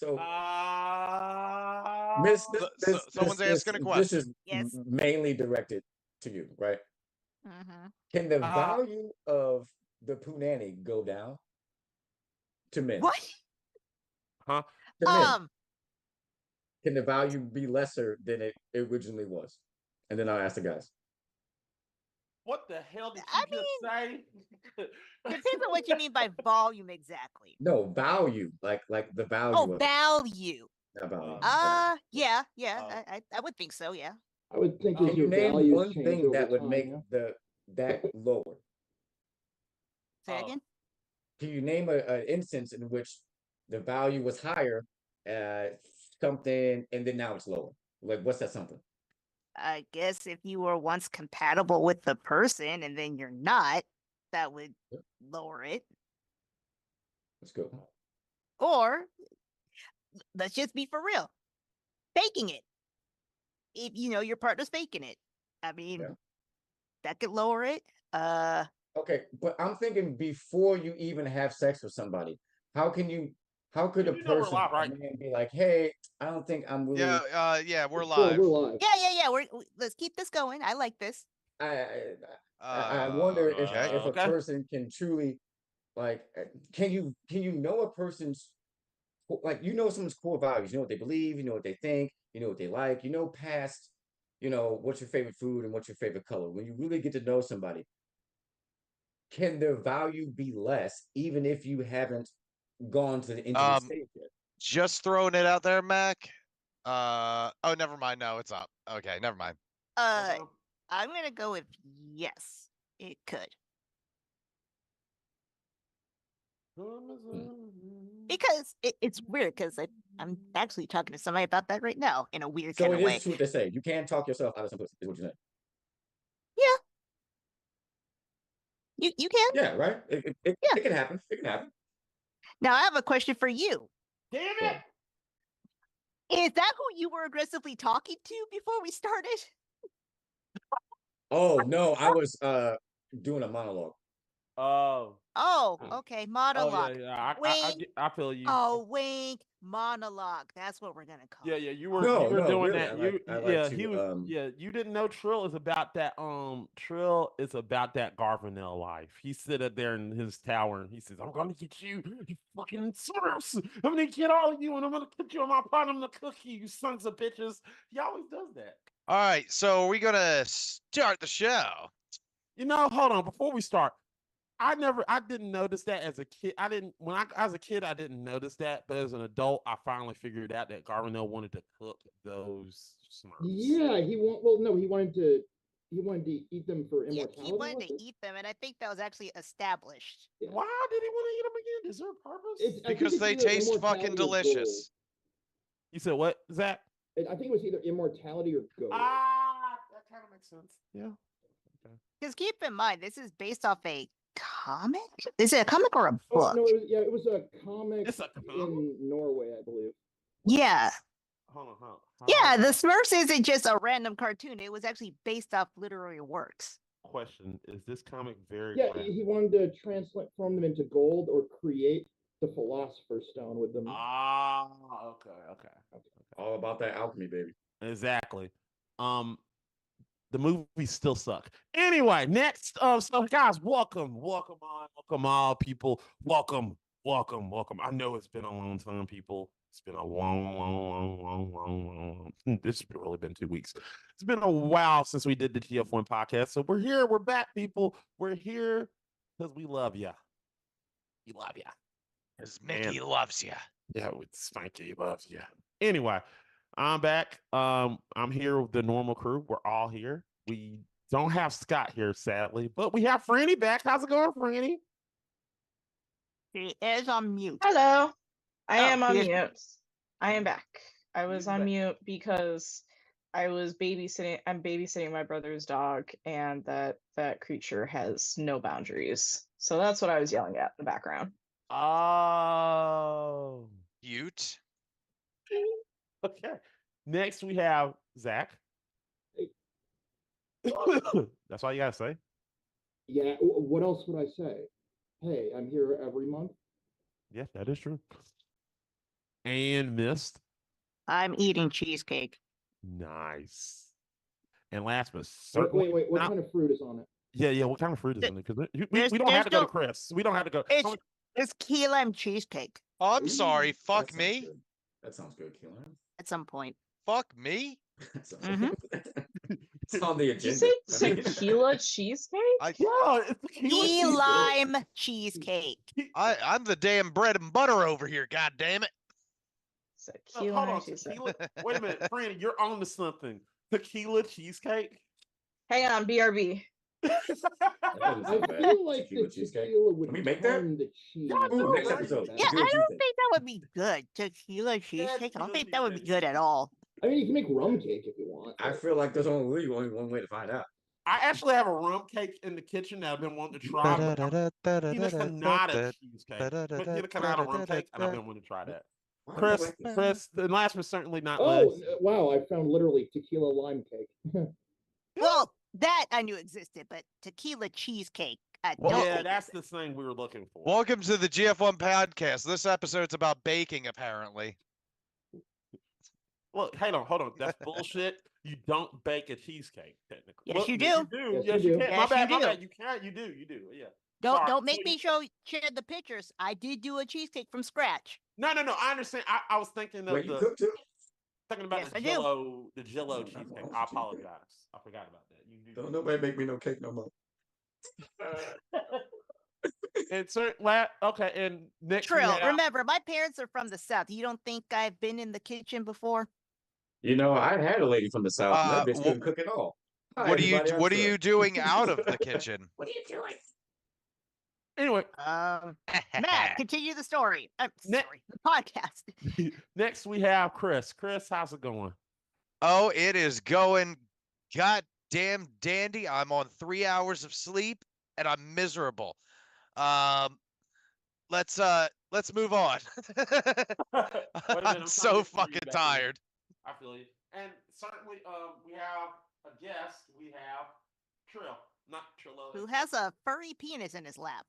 So, Uh, Miss, Someone's asking a this question. is Yes. mainly directed to you, right? Mm-hmm. Can the uh, value of the punani go down to men? What? huh? To men, Um, can the value be lesser than it originally was? And then I'll ask the guys. What the hell did I you just say? depends on what you mean by volume exactly. No, value, like the Oh, value of it, value. not value. Yeah, Oh. I would think so, yeah. I would think Oh. as Can you your name values one change thing over that would time, make yeah. that lower? Say Oh. again? Can you name an instance in which the value was higher, something, and then now it's lower? Like, what's that something? I guess if you were once compatible with the person and then you're not, that would lower it. Let's go. Or let's just be for real. Faking it. If you know your partner's faking it. I mean, Yeah. that could lower it. Okay, but I'm thinking before you even have sex with somebody, how can you, how could a You know we're person, live, a right? man, be like, hey, I don't think I'm really, Yeah, we're Well, live. we're live. yeah. Let's keep this going. I like this. I wonder Okay. if a Okay. person can truly, like, can you know a person's, like, you know someone's core values, you know what they believe, you know what they think, you know what they like, you know past, you know what's your favorite food and what's your favorite color. When you really get to know somebody, can their value be less even if you haven't gone to the intimate Um, stage yet? just throwing it out there, Mac. Oh, never mind. No, it's up. Okay, never mind. I'm gonna go with yes, it could. Because it's weird because I'm actually talking to somebody about that right now in a weird So kind it of is way. true what they say. You can talk yourself out of some pussy, is what you're saying. Yeah. You can? Yeah, right? Yeah. It can happen. It can happen. Now I have a question for you. Damn So, it! Is that who you were aggressively talking to before we started? oh no, I was doing a monologue. Oh. Oh, Ah. okay. Oh Monologue. yeah. Wink. I feel you. Oh, wink. Monologue. That's what we're gonna call Yeah, it. yeah, you No, were no, doing really. that. I like He was, to yeah, you didn't know Trill is about that. Trill is about that Garfinell life. He sit up there in his tower and he says, "I'm gonna get you, you fucking smurfs. I'm gonna get all of you, and I'm gonna put you on my pot. I'm gonna cook you, you sons of bitches." He always does that. All right, so we're gonna start the show. You know, hold on before we start. I didn't notice that as a kid. As a kid, I didn't notice that, but as an adult, I finally figured out that Garvinell wanted to cook those Smurfs. Yeah, he wanted to eat them for Yeah, immortality. he wanted Was to it? eat them, and I think that was actually established. Yeah. Why did he want to eat them again? Is there a purpose? I think Because it's they either taste immortality fucking or gold. delicious. You said what, Zach? I think it was either immortality or gold. That kind of makes sense. Yeah. Okay. Because keep in mind, this is based off a comic. Is it a comic or a Oh book? no, it was a comic It's a comic? in Norway, I believe. Yeah. Hold on. Yeah, the Smurfs isn't just a random cartoon. It was actually based off literary works. Question: is this comic very? Yeah, graphic? he wanted to transform them into gold or create the Philosopher's Stone with them. Okay. all about that alchemy, baby. Exactly. The movies still suck. Anyway, next, so guys, welcome all people. Welcome. I know it's been a long time, people. It's been a long. This has really been 2 weeks. It's been a while since we did the TF1 podcast. So we're here. We're back, people. We're here because we love you. We love you. Because Mickey loves you. Yeah, Spanky loves you. Anyway, I'm back. I'm here with the normal crew. We're all here. We don't have Scott here, sadly, but we have Franny back. How's it going, Franny? She is on mute. Hello. I Oh, am on yes. mute. I am back. I was He's on back. mute because I was babysitting. I'm babysitting my brother's dog, and that creature has no boundaries. So that's what I was yelling at in the background. Oh. Cute. Okay. Next, we have Zach. That's all you gotta say. Yeah, what else would I say? Hey, I'm here every month. Yeah, that is true. And Mist. I'm eating cheesecake. Nice. And last but Wait, certainly wait, what not- kind of fruit is on it? Yeah. What kind of fruit is in it? Because There's- we don't have there's to go to no- Chris. We don't have to go. It's key lime cheesecake Oh, I'm sorry. That Fuck sounds me. good. That sounds good, Keelan. at some point. Fuck me. That sounds Mhm. It's on the Did you agenda. say tequila cheesecake? Yeah, it's Key cheesecake. lime cheesecake. I'm the damn bread and butter over here. God damn it. Said No, key hold lime on, cheesecake. tequila. Wait a minute, Franny, you're on to something. Tequila cheesecake. Hang on, BRB. That doesn't I sound bad. feel like Tequila the cheesecake. tequila would Can we make that? turn the cheese. Ooh, next into episode. that. Yeah, I Tequila don't cheesecake. think that would be good. Tequila cheesecake. I don't tequila think that would be cheesecake. good at all. I mean, you can make rum cake if you want. I feel like there's only one way to find out. I actually have a rum cake in the kitchen that I've been wanting to try. Pina colada cheesecake. Pina colada rum cake, and I've been wanting to try that. Chris, and last but certainly not Oh, least. wow, I found literally tequila lime cake. Well, that I knew existed, but tequila cheesecake. I Well, don't Yeah, think that's exists. the thing we were looking for. Welcome to the GF1 podcast. This episode's about baking, apparently. Look, hold on. That's bullshit. You don't bake a cheesecake, technically. Yes, Well, you Yes, do. you do. Yes, Yes, you you do. can. Yes, my you bad. do. You can't. You do. Yeah. Don't Sorry. don't make me share the pictures. I did do a cheesecake from scratch. No. I understand. I was thinking of Wait, you the cook too? thinking about Yes, the I do. Jello, the Jello Nothing cheesecake. wrong with I cheesecake. apologize. I forgot about that. You do. Don't nobody make me no cake no more. And okay. And next, we Trill, have- remember, my parents are from the South. You don't think I've been in the kitchen before? You know, I had a lady from the south, and that bitch wh- couldn't cook at all. Hi, What are you everybody, I'm What are Trill. you doing out of the kitchen? What are you doing? Anyway, Matt, continue the story. I'm Ne- sorry, the podcast. next we have Chris. Chris, how's it going? Oh, it is going goddamn dandy. I'm on 3 hours of sleep and I'm miserable. Let's move on. Wait a minute, I'm I'm trying so to get fucking you back in. tired. I feel you. And certainly, we have a guest. We have Trill, not Trillo. Who has a furry penis in his lap?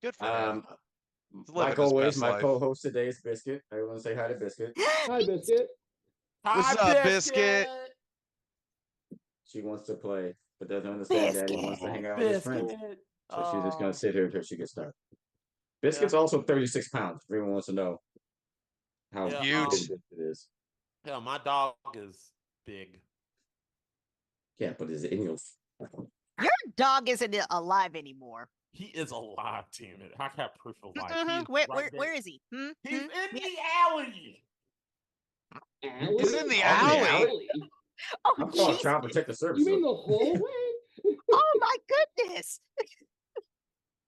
Good for him. He's living Like his always, best my life. co-host today is Biscuit. Everyone say hi to Biscuit. Hi, Biscuit. What's Hi, up, Biscuit? She wants to play, but doesn't understand that he wants to hang out with his friends. Biscuit. So she's just gonna Oh. sit here until she gets started. Biscuit's also 36 pounds. If everyone wants to know how Yeah, big Huge. Biscuit is. Yeah, my dog is big. Yeah, but is it in your? Your dog isn't alive anymore. He is alive, damn it. I got proof of life. He Mhm. is Where, right where, there. where is he? Hmm? He's Hmm? in Yeah. the alley. He's in the Alley? alley. Oh, I'm calling jeez. Child Protective Service. You mean the hallway? Oh my goodness.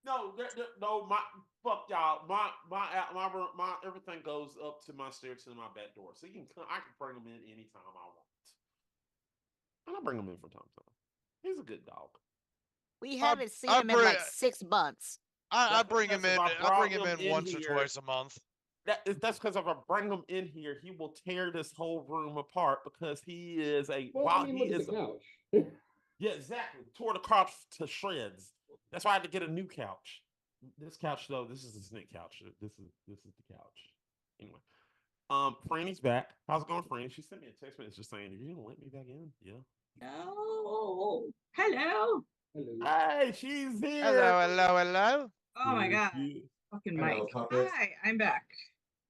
No, no, my fuck y'all. My room, my everything goes up to my stairs to my back door, so you can come. I can bring him in anytime I want, and I bring him in from time to time. He's a good dog. We I'll- haven't seen I'll him in like bring- 6 months. I That's bring him because in. if I I bring brought him him in in once or here- twice a month. That's because if I bring him in here, he will tear this whole room apart because he is a Well, while I mean, he look at is the couch. yeah, exactly. Tore the couch to shreds. That's why I had to get a new couch. This couch though, this is the snake couch. This is the couch. Anyway, Franny's back. How's it going, Franny? She sent me a text message just saying, "Are you gonna let me back in?" Yeah. Oh, hello. Hello. Hey, she's here. Hello. Oh my There god. she is. Fucking Hello, Mike. puppet. Hi, I'm back.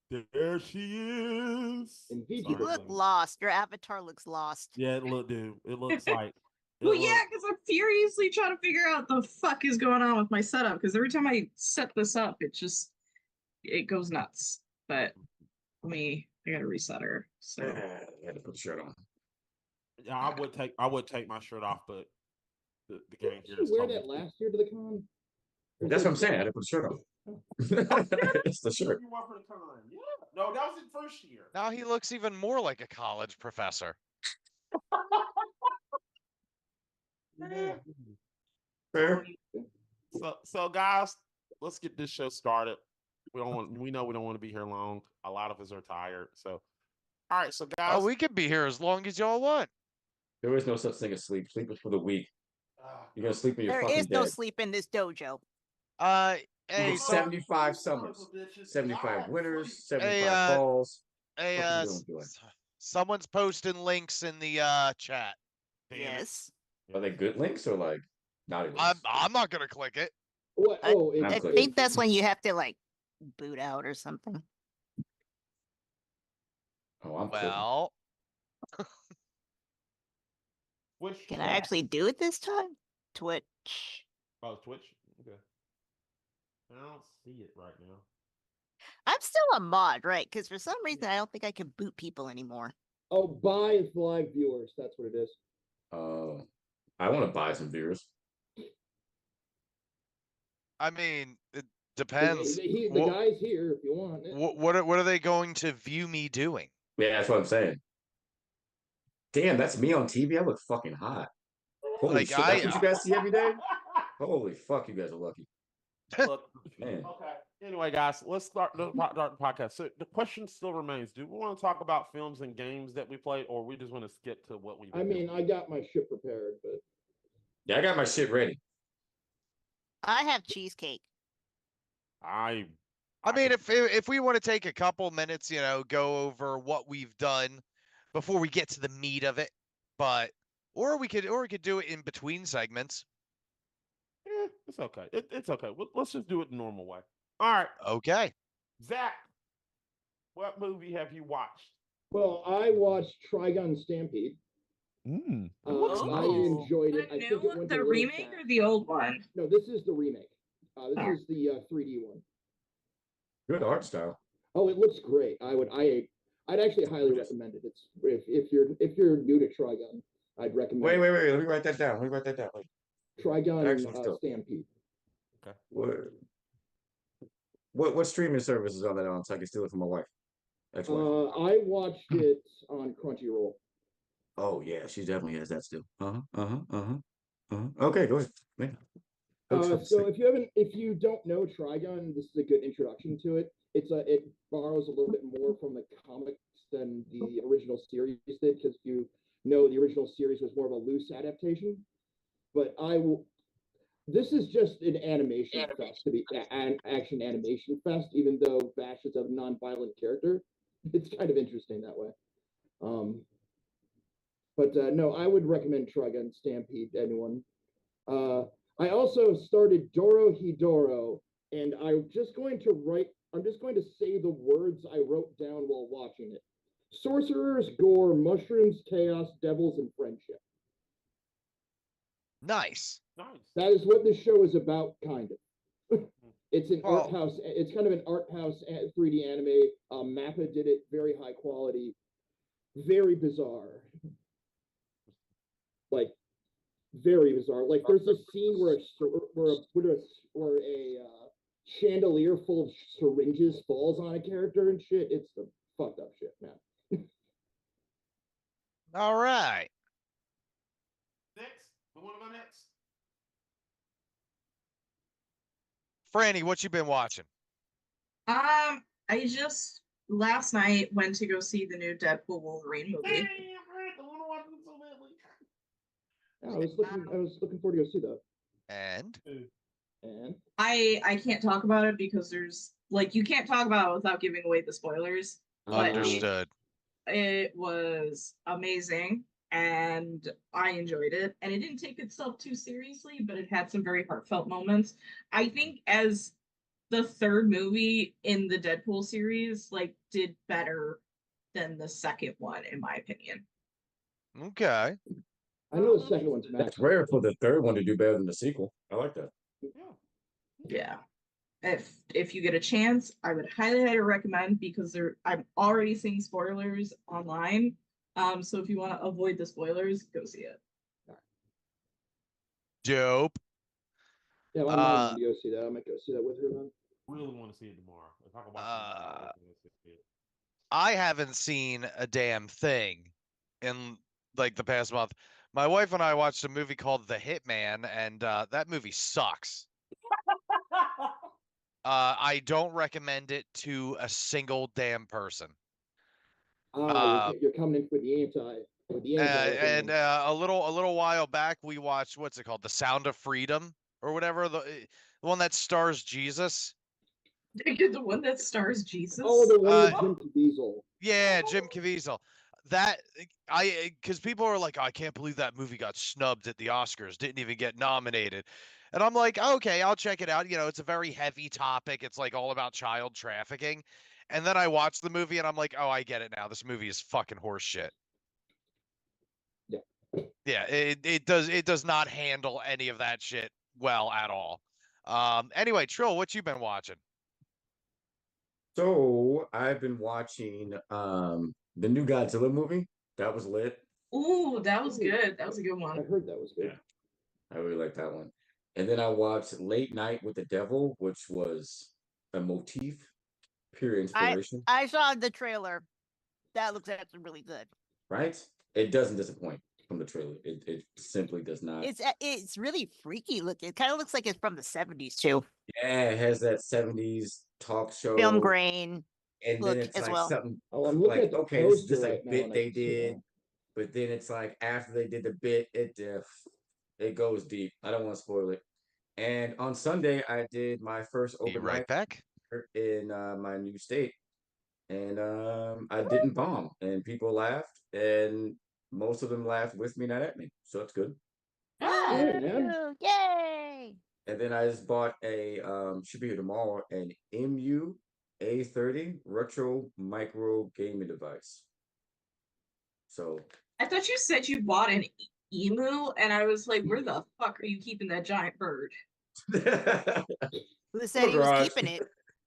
There she is. Indeed. You Sorry, look honey. lost. Your avatar looks lost. Yeah, dude. It looks like. Well, yeah, because I'm furiously trying to figure out the fuck is going on with my setup. Because every time I set this up, it goes nuts. But I gotta reset her. So I had to put the shirt on. Yeah, I would take my shirt off, but the gang Did here you is wear told me- that last year to the con? Or That's is what I'm that- saying. I had to put the shirt on. It's the shirt. You went for the con. Yeah. No, that was in first year. Now he looks even more like a college professor. Fair. So guys, let's get this show started. We know we don't want to be here long. A lot of us are tired. So all right, so guys. Oh, we could be here as long as y'all want. There is no such thing as sleep. Sleep is for the weak. You're gonna sleep when you're There fucking is no dead. sleep in this dojo. You Hey, get so 75 summers, 75 winters, 75 hey, falls. hey, What you doing, Joy? someone's posting links in the chat. Damn it. Yes. Are they good links or like naughty I'm links? I'm not gonna click it. What? I- Oh, I'm I clicking. think that's when you have to like boot out or something. Oh, I'm clicking. Well, Which Can I actually do it this time? Twitch. Oh, Twitch. Okay. I don't see it right now. I'm still a mod, right? Because for some reason I don't think I can boot people anymore. oh, buy live viewers. That's what it is. I want to buy some beers. I mean, it The depends. guy's here if you want it. What are they going to view me doing? Yeah, that's what I'm saying. Damn, that's me on TV. I look fucking hot. Holy Like, shit, that's what you guys see every day? Holy fuck, you guys are lucky. Look, Man. okay. Anyway, guys, let's start the podcast. So the question still remains: do we want to talk about films and games that we played, or we just want to skip to what we? I mean, I got my shit prepared, but Yeah, I got my shit ready. I have cheesecake. I mean, if we want to take a couple minutes, go over what we've done before we get to the meat of it, or we could do it in between segments. It's okay. It's okay. Let's just do it the normal way. All right, Okay. Zach, what movie have you watched? well, I watched Trigun Stampede. It I looks nice. enjoyed it. The I think new it one, went the a little remake fast. or the old one? No, this is the remake. This is the 3D one. Good art style. Oh, it looks great. I'd actually highly recommend it. It's if you're new to Trigun, I'd recommend. Wait. Let me write that down. Wait. Trigun Excellent stuff. Stampede. Okay. What streaming service is on that on so I can steal it from my wife? Ex-wife. I watched it on Crunchyroll. Oh yeah, she definitely has that still. Okay, go ahead. Man. So if you don't know Trigun, this is a good introduction to it. It borrows a little bit more from the comics than the original series did, because you know the original series was more of a loose adaptation. But this is just an animation fest, to be an action animation fest, even though Vash is a non-violent character. It's kind of interesting that way. But no, I would recommend Trigun Stampede to anyone. I also started Doro Hidoro, and I'm just going to say the words I wrote down while watching it. Sorcerers, gore, mushrooms, chaos, devils, and friendship. Nice. That is what this show is about, kind of. It's an art house. It's kind of an art house 3D anime. Mappa did it very high quality, very bizarre. Like very bizarre. Like there's this scene where a chandelier full of syringes falls on a character and shit. It's the fucked up shit, man. All right. Next, we want to go next. Franny, what you been watching? I just last night went to go see the new Deadpool Wolverine movie. Yeah, I was looking forward to go see that. And I can't talk about it because there's you can't talk about it without giving away the spoilers. But understood. It was amazing and I enjoyed it. And it didn't take itself too seriously, but it had some very heartfelt moments. I think as the third movie in the Deadpool series, did better than the second one, in my opinion. Okay. I know the second one's max. It's rare for the third one to do better than the sequel. I like that. Yeah. If you get a chance, I would highly recommend, because I'm already seeing spoilers online. So if you want to avoid the spoilers, go see it. Dope. Yeah, I'm not going to go see that. I might go see that with her then. Really want to see it tomorrow. If I can watch it tomorrow, I haven't seen a damn thing in the past month. My wife and I watched a movie called The Hitman, and that movie sucks. I don't recommend it to a single damn person. You're coming in for the anti. And a little while back, we watched, what's it called, The Sound of Freedom or whatever. The one that stars Jesus. The one that stars Jesus. Oh, the one Uh, with Jim Caviezel. Yeah, Jim Caviezel. That because people are like, oh, I can't believe that movie got snubbed at the Oscars, didn't even get nominated. And I'm like, okay, I'll check it out. You know, it's a very heavy topic. It's like all about child trafficking. And then I watch the movie and I'm like, oh, I get it now. This movie is fucking horse shit. Yeah. Yeah, it does not handle any of that shit well at all. Anyway, Trill, what you been watching? So I've been watching the new Godzilla movie. That was lit. Ooh, that was good. That was a good I one. heard that was good. Yeah. I really like that one. And then I watched Late Night with the Devil, which was a motif, pure inspiration, I saw the trailer. That looks actually really good. right? It doesn't disappoint from the trailer. It simply does not. It's really freaky looking. It kind of looks like it's from the 70s too. Yeah, it has that 70s talk show. Film grain And look then it's as like well. something Oh, I'm looking like, at the okay, this is poster just like right now, bit and I they can see did, that. but then it's like after they did the bit, it goes deep. I don't want to spoil it. And on Sunday, I did my first Be open right mic back. in my new state, and I didn't bomb, and people laughed, and most of them laughed with me, not at me, so it's good. Ah, Good, man. Ooh, yay! And then I just bought a should be here tomorrow an MU A30 retro micro gaming device. So I thought you said you bought an emu, and I was like, where the fuck are you keeping that giant bird? Who said he was garage. keeping it?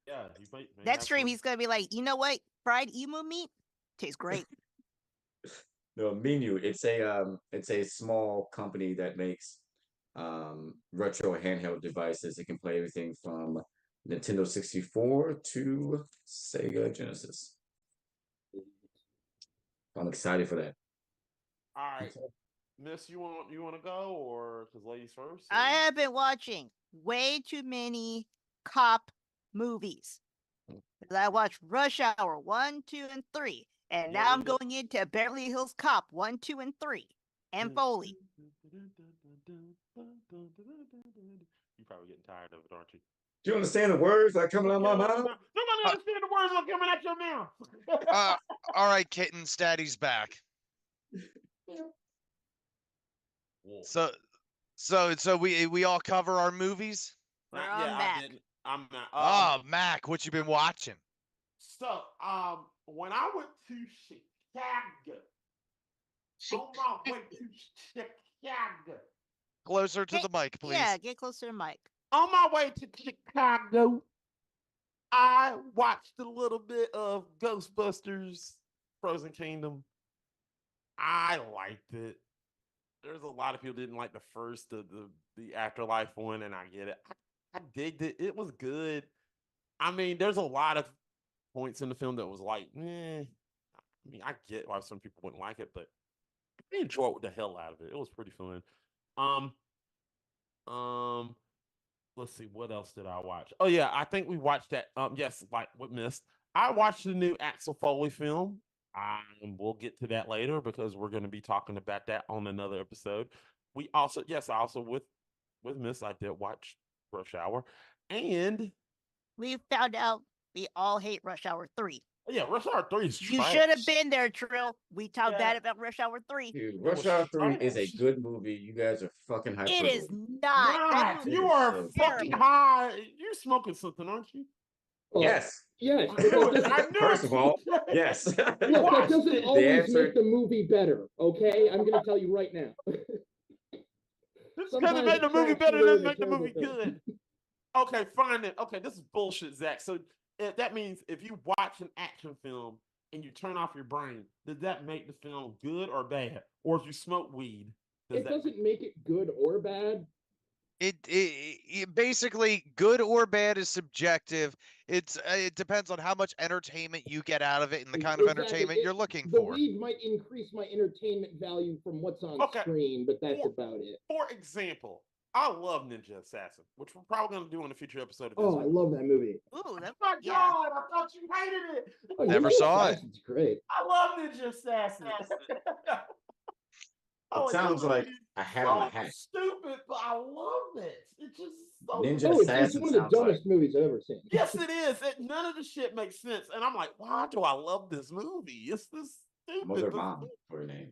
Yeah, you may Next have stream, some- he's gonna be like, you know what? Fried emu meat tastes great. No, Menu. It's a small company that makes retro handheld devices. It can play everything from Nintendo 64 to Sega Genesis. I'm excited for that. All right, Miss, you want to go or because ladies first? I have been watching way too many cop movies. 'Cause I watched Rush Hour 1, 2, and 3. And Yeah, now I'm we did. going into Beverly Hills Cop 1, 2, and 3. And Foley. You're probably getting tired of it, aren't you? Do you understand the words that are coming out of my mouth? Nobody understand the words that are coming out your mouth. All right, kitten, Statty's back. Whoa. So we all cover our movies. We're Yeah, on I back. didn't. I'm not. Oh, Mac, what you been watching? So, when I went to Chicago, on my way to Chicago, Closer to Hey, the mic, please. Yeah, get closer to Mike. on my way to Chicago, I watched a little bit of Ghostbusters Frozen Kingdom. I liked it. There's a lot of people didn't like the first, the Afterlife one, and I get it. I digged it. It was good. I mean, there's a lot of points in the film that was like, I mean, I get why some people wouldn't like it, but I enjoyed the hell out of it. It was pretty fun. Let's see, what else did I watch? Oh yeah, I think we watched that. Yes, like what missed. I watched the new Axel Foley film. We'll get to that later because we're going to be talking about that on another episode. We also, I also with Miss, I did watch Rush Hour, and We found out we all hate Rush Hour 3. yeah, Rush Hour 3 is You trash. should have been there, Trill. We talked Yeah. bad about Rush Hour 3. Dude, It Rush was Hour 3 is a trash. good movie. You guys are fucking hyperbole. It is not. That Not. movie You is are so fucking terrible. high. You're smoking something, aren't you? Oh, Yes. Yes. I but knew that it. doesn't- I knew First it. of all, yes. Look, that Watched doesn't it. always answer- make the movie better, okay? I'm gonna tell you right now. This could have Sometimes made the movie attracts better you than to make the terrible movie things. good. Okay, fine then. Okay, this is bullshit, Zach. So that means if you watch an action film and you turn off your brain, does that make the film good or bad? Or if you smoke weed, does It that doesn't make it good or bad. It basically good or bad is subjective. It depends on how much entertainment you get out of it and the kind of Exactly. entertainment you're looking The for. weed might increase my entertainment value from what's on Okay. screen, but that's For- about it. For example, I love Ninja Assassin, which we're probably going to do in a future episode of this. Oh, I love that movie. Ooh, that, Oh my yeah. God, I thought you hated it. Oh, Never Ninja saw it. Assassin's great. I love Ninja Assassin. It sounds like a hat on a hat. Stupid, but I love it. It's just so Ninja Oh, it's Assassin one of the sounds like. dumbest movies I've ever seen. Yes, it is. None of the shit makes sense. And I'm like, why do I love this movie? It's this Mother stupid. Mom for her name.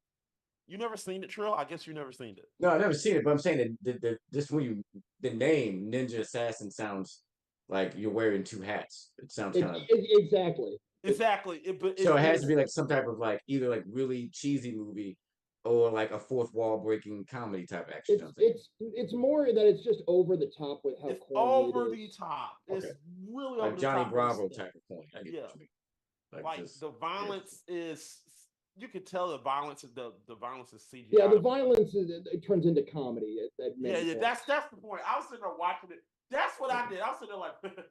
You never seen it, Trill? I guess you never seen it. No, I've never seen it, but I'm saying that just when the name Ninja Assassin sounds like you're wearing two hats. It sounds kind of Exactly. Exactly. so it has to be like some type of like either like really cheesy movie or like a fourth wall breaking comedy type action. It's more that it's just over the top with how It's corny over it the is. top. Okay. It's really Like over the Johnny top. Bravo type of point. I get Yeah. what you mean. Like just, the violence is, you could tell the violence is the violence is CGI. Yeah, the violence it turns into comedy. Yeah, that's the point. I was sitting there watching it. That's what I did. I was sitting there like.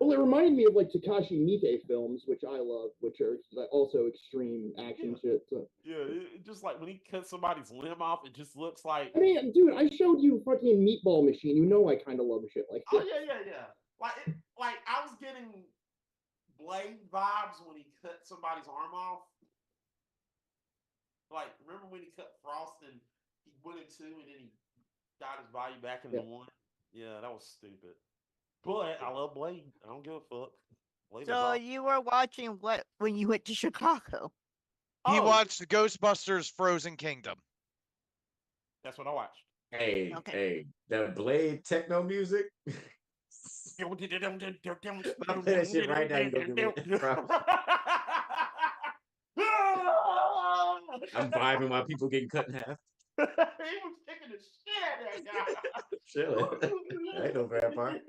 Well, it reminded me of like Takashi Miike films, which I love, which are also extreme action shit. So. Yeah, it just like when he cuts somebody's limb off, it just looks like. I mean, dude, I showed you fucking Meatball Machine. You know I kind of love shit like that. Oh yeah. Like I was getting Blade vibes when he cut somebody's arm off. Like, remember when he cut Frost and he went in two and then he got his body back into one? Yeah, that was stupid. But I love Blade. I don't give a fuck. Blade So awesome. you were watching what when you went to Chicago? He watched Ghostbusters Frozen Kingdom. That's what I watched. Hey, that Blade techno music. Play that shit right now. You go get it. I'm vibing while people getting cut in half. He was kicking the shit out of that guy. Chilling. That ain't no bad part.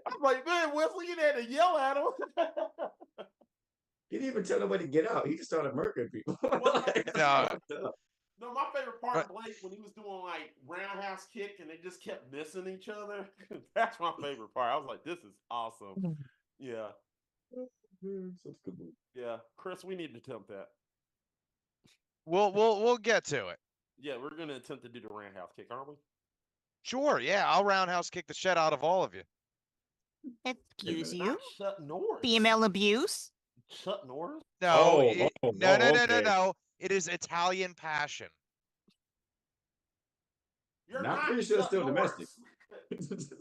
I'm like, man, Wesley, you had to yell at him. He didn't even tell nobody to get out. He just started murdering people. No, my favorite part of Blake when he was doing like roundhouse kick and they just kept missing each other. That's my favorite part. I was like, this is awesome. Yeah. Such a good movie. Yeah. Chris, we need to attempt that. We'll get to it. Yeah, we're gonna attempt to do the roundhouse kick, aren't we? Sure, yeah. I'll roundhouse kick the shit out of all of you. Excuse you. Not Chuck Norris. Female abuse. Chuck Norris? No, okay. No. It is Italian passion. You're Not pretty sure it's Chuck still Norris. domestic.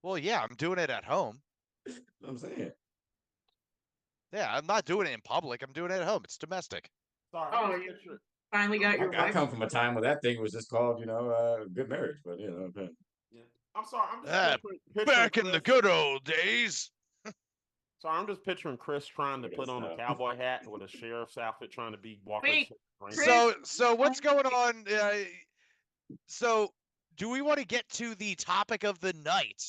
Well, yeah, I'm doing it at home. I'm saying. Yeah, I'm not doing it in public. I'm doing it at home. It's domestic. Sorry. Oh, you finally got your I wife. come from a time where that thing was just called, good marriage, but okay. Yeah. I'm sorry. I'm just picturing Back in the Chris. good old days. Sorry, I'm just picturing Chris trying to put on a cowboy hat with a sheriff's outfit, trying to be walking. Wait, So what's going on? So do we want to get to the topic of the night?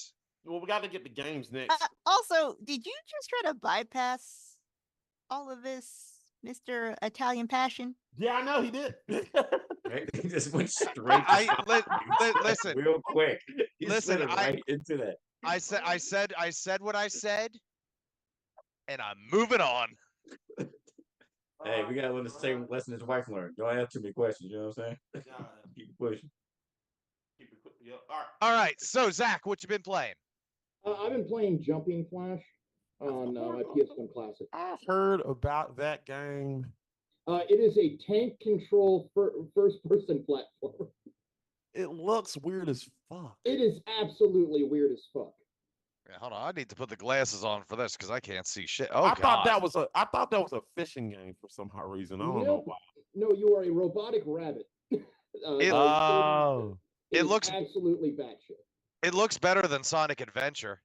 Well, we got to get the games next. Also, did you just try to bypass all of this, Mr. Italian Passion? Yeah, I know he did. He just went straight. Listen, real quick. He listen, slid right into that. I said what I said, and I'm moving on. Hey, we gotta learn the same lesson his wife learned. Don't ask too many questions. You know what I'm saying? Keep it pushing. Yep. All right. All right. So Zach, what you been playing? I've been playing Jumping Flash on my PS1 Classic. I heard about that game. It is a tank control first-person platform. It looks weird as fuck. It is absolutely weird as fuck. Yeah, hold on, I need to put the glasses on for this because I can't see shit. Oh, I God. thought that was a fishing game for some reason. I don't know why. No, you are a robotic rabbit. It looks absolutely batshit. It looks better than Sonic Adventure.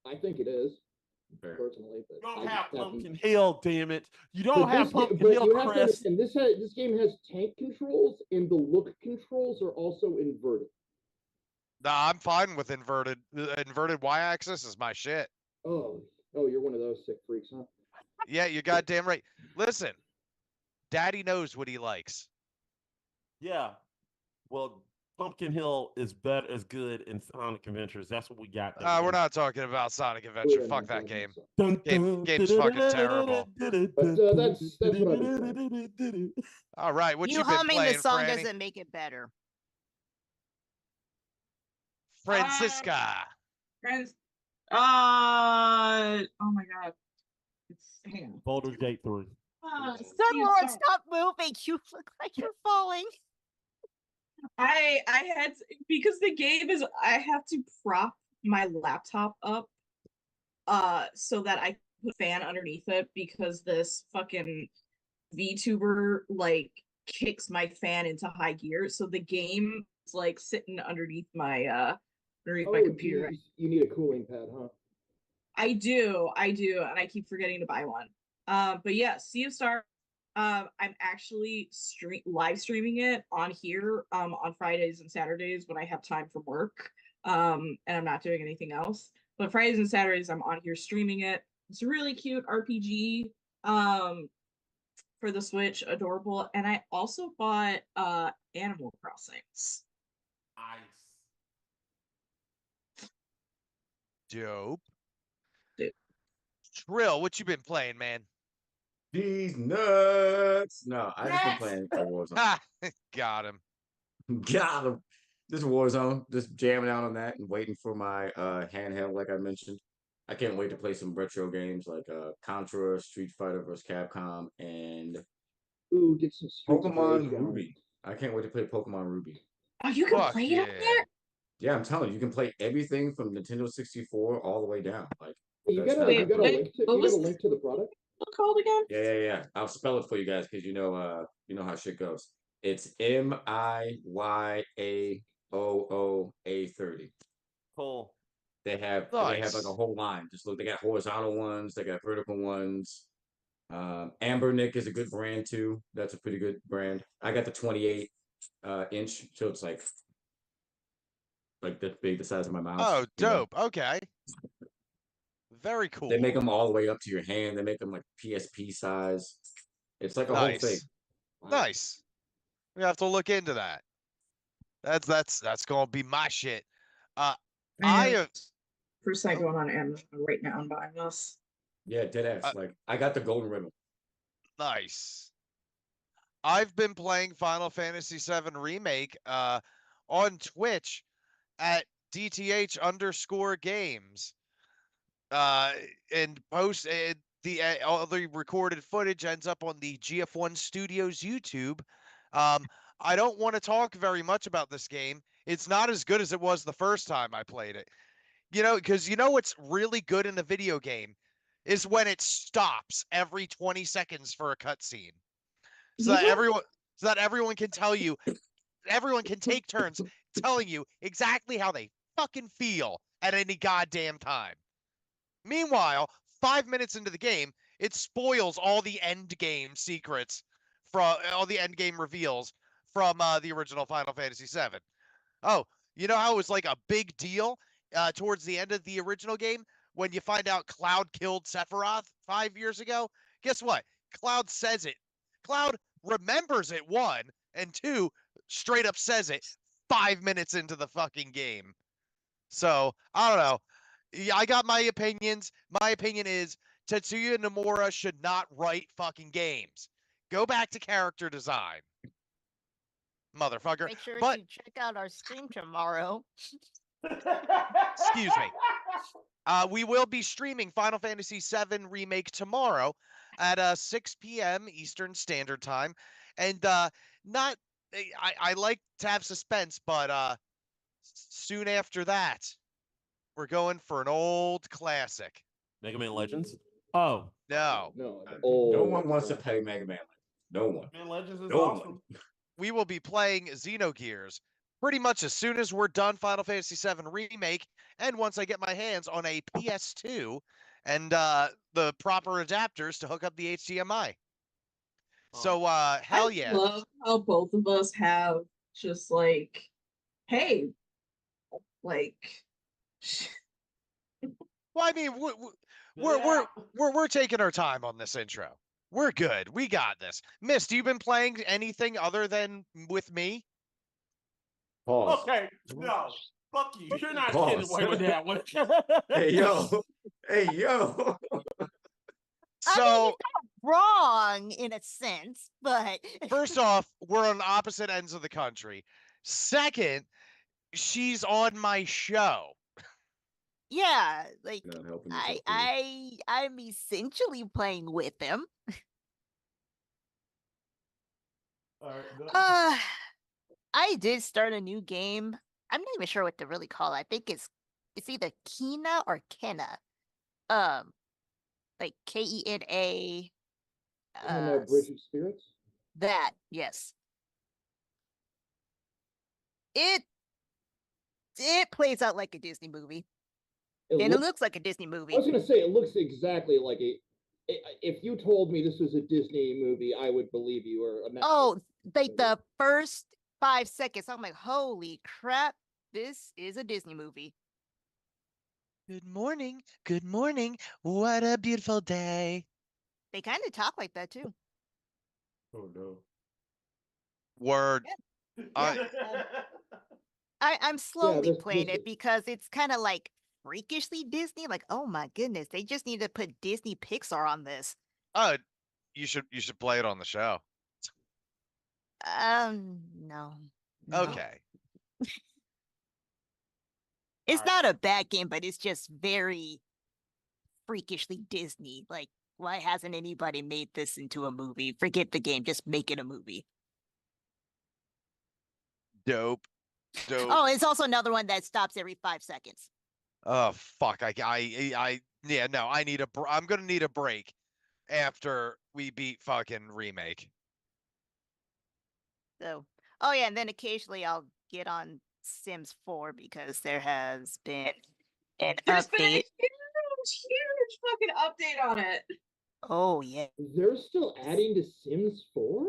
I think it is, personally. But You don't I have just haven't- Pumpkin Hill, damn it! You don't have Pumpkin but Hill, you have to Chris. understand, this game has tank controls, and the look controls are also inverted. Nah, I'm fine with inverted. Inverted y-axis is my shit. Oh, you're one of those sick freaks, huh? Yeah, you're goddamn right. Listen, Daddy knows what he likes. Yeah. Well, Pumpkin Hill is good in Sonic Adventures. That's what we got. We're not talking about Sonic Adventure. Fuck that game. Game's fucking terrible. But that's what I've been playing. All right, what You you been humming playing, the song Franny? doesn't make it better. Francisca. Friends. Oh my god. Hang on. Baldur's Gate 3. Sunlord, stop moving! You look like you're falling. I had because the game is I have to prop my laptop up so that I put a fan underneath it because this fucking VTuber like kicks my fan into high gear. So the game is like sitting underneath my computer. Geez. You need a cooling pad, huh? I do, and I keep forgetting to buy one. But yeah, Sea of Stars. I'm actually live streaming it on here on Fridays and Saturdays when I have time from work. And I'm not doing anything else. But Fridays and Saturdays I'm on here streaming it. It's a really cute RPG for the Switch, adorable. And I also bought Animal Crossings. Nice. Dope. Dude. Trill, what you been playing, man? These nuts. No, I just been playing Warzone. Ha! Got him. Got him. This Warzone, just jamming out on that and waiting for my handheld, like I mentioned. I can't wait to play some retro games like Contra, Street Fighter vs. Capcom, and Ooh, get some Pokemon Ruby. I can't wait to play Pokemon Ruby. Oh, you can Fuck play it up yeah. there? Yeah, I'm telling you, you can play everything from Nintendo 64 all the way down. Like, You that's got a, not you got a bad. link to What you was got a link to the product? called again? Yeah. I'll spell it for you guys because you know how shit goes. It's MIYAOOA30. Cool. They have Nice. like a whole line. Just look, they got horizontal ones, they got vertical ones. Amber Nick is a good brand too. That's a pretty good brand. I got the 28 inch, so it's like that big, the size of my mouse. Oh, you know? dope. Okay. Very cool. They make them all the way up to your hand. They make them like PSP size. It's like a whole thing. Nice. We have to look into that. That's gonna be my shit. I have percent going on Amazon right now and buying this. Yeah, dead ass. Like I got the golden ribbon. Nice. I've been playing Final Fantasy VII Remake on Twitch at DTH_games. And post all the recorded footage ends up on the GF1 Studios YouTube. I don't want to talk very much about this game. It's not as good as it was the first time I played it. You know, because you know what's really good in a video game is when it stops every 20 seconds for a cutscene. So that everyone can tell you, everyone can take turns telling you exactly how they fucking feel at any goddamn time. Meanwhile, 5 minutes into the game, it spoils all the end game secrets from all the end game reveals from the original Final Fantasy VII. Oh, you know how it was like a big deal towards the end of the original game when you find out Cloud killed Sephiroth 5 years ago? Guess what? Cloud says it. Cloud remembers it, 1, and 2, straight up says it 5 minutes into the fucking game. So, I don't know. Yeah, I got my opinions. My opinion is Tetsuya Nomura should not write fucking games. Go back to character design. Motherfucker. Make sure But to check out our stream tomorrow. excuse me. We will be streaming Final Fantasy VII Remake tomorrow at 6 p.m. Eastern Standard Time. And I like to have suspense, but soon after that, we're going for an old classic. Mega Man Legends? Oh. No. No. No one wants to play Mega Man. No one. Man Legends is No awesome. one. We will be playing Xenogears pretty much as soon as we're done Final Fantasy VII Remake, and once I get my hands on a PS2 and the proper adapters to hook up the HDMI. So hell yeah. I love how both of us have just like, hey, like. Well, I mean, we're taking our time on this intro. We're good. We got this. Mist, you been playing anything other than with me? Pause. Okay, no. Fuck you. You're not Pause. getting away with that one. Hey yo. Hey yo. So Wrong in a sense, but first off, we're on opposite ends of the country. Second, she's on my show. yeah, like Not helping yourself, please. I'm essentially playing with him. All right, go. I did start a new game. I'm not even sure what to really call it. I think it's either Kena or Kenna. Like Kena. And Bridge of Spirits. That, yes. It plays out like a Disney movie. It looks like a Disney movie. I was gonna say it looks exactly like if you told me this was a Disney movie, I would believe you. Like the first 5 seconds, I'm like, holy crap, this is a Disney movie. Good morning. Good morning. What a beautiful day. They kind of talk like that too. Oh no. Word. Yeah. I'm slowly playing it because it's kind of like freakishly Disney. Like, oh my goodness, they just need to put Disney Pixar on this. Oh, you should play it on the show. No. Okay. It's not a bad game, but it's just very freakishly Disney. Like, why hasn't anybody made this into a movie? Forget the game, just make it a movie. Dope. Oh, it's also another one that stops every 5 seconds. Oh fuck! Yeah, no, I'm gonna need a break after we beat fucking remake. So, oh yeah, and then occasionally I'll get on Sims 4 because there has been an There's been a update. huge fucking update on it. Oh yeah. They're still adding to Sims 4?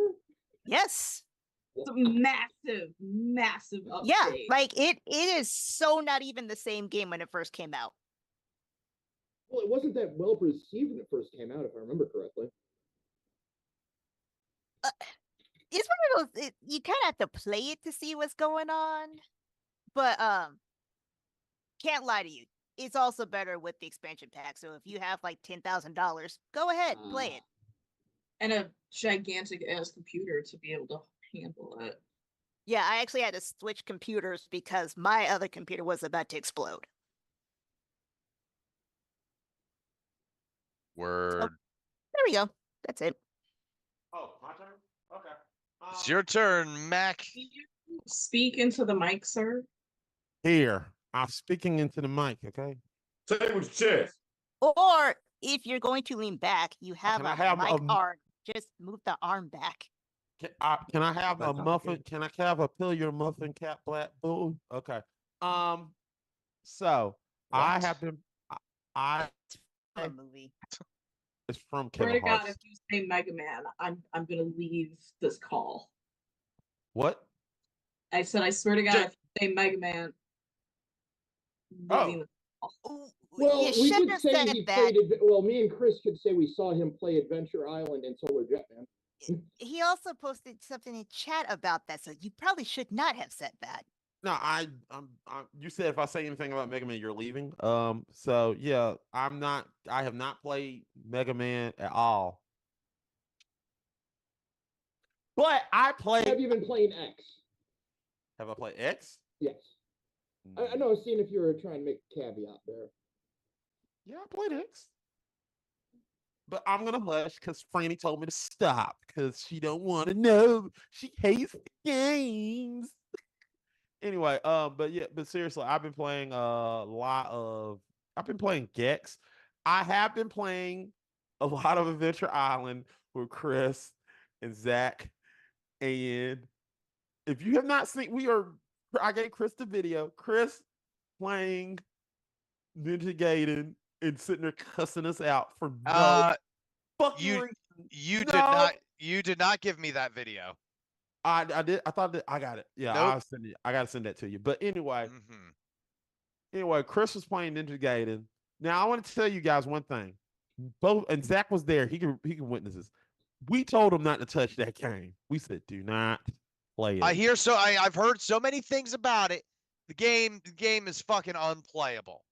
Yes. It's a massive update. Yeah, like it is so not even the same game when it first came out. Well, it wasn't that well received when it first came out, if I remember correctly. It's one of those, you kind of have to play it to see what's going on. But can't lie to you, it's also better with the expansion pack. So if you have like $10,000, go ahead, play it. And a gigantic ass computer to be able to handle it. Yeah, I actually had to switch computers because my other computer was about to explode. Word. So, there we go. That's it. Oh, my turn? Okay. It's your turn, Mac. Can you speak into the mic, sir? Here. I'm speaking into the mic, okay? Say it with your chest. Or if you're going to lean back, you have Can I a have mic a- arm. Just move the arm back. Can I have a That's not muffin? okay. Can I have a pill your muffin cat black boo? Okay. So I What? have been I A movie. it's from Swear Kevin to God, Hart. if you say Mega Man, I'm gonna leave this call. What? I said, I swear to God, if you say Mega Man, leaving the call. Well, You we shouldn't did have say said he that. played. Well, me and Chris could say we saw him play Adventure Island and Solar Jetman. He also posted something in chat about that, so you probably should not have said that. No, you said if I say anything about Mega Man, you're leaving. So yeah, I have not played Mega Man at all. But I played. Have you been playing X? Have I played X? Yes. I know. I was seeing if you were trying to make a caveat there. Yeah, I played X. But I'm gonna hush because Franny told me to stop because she don't want to know. She hates the games. Anyway, but seriously, I've been playing I've been playing Gex. I have been playing a lot of Adventure Island with Chris and Zach. And if you have not seen, I gave Chris the video. Chris playing Ninja Gaiden and sitting there cussing us out for no fucking reason. You did not give me that video. I did. I thought that I got it. Yeah, Nope. I'll send it. I gotta send that to you. But anyway, Mm-hmm. Chris was playing Ninja Gaiden. Now I want to tell you guys one thing. Both and Zach was there. He can witness this. We told him not to touch that game. We said, do not play it. I've heard so many things about it. The game is fucking unplayable.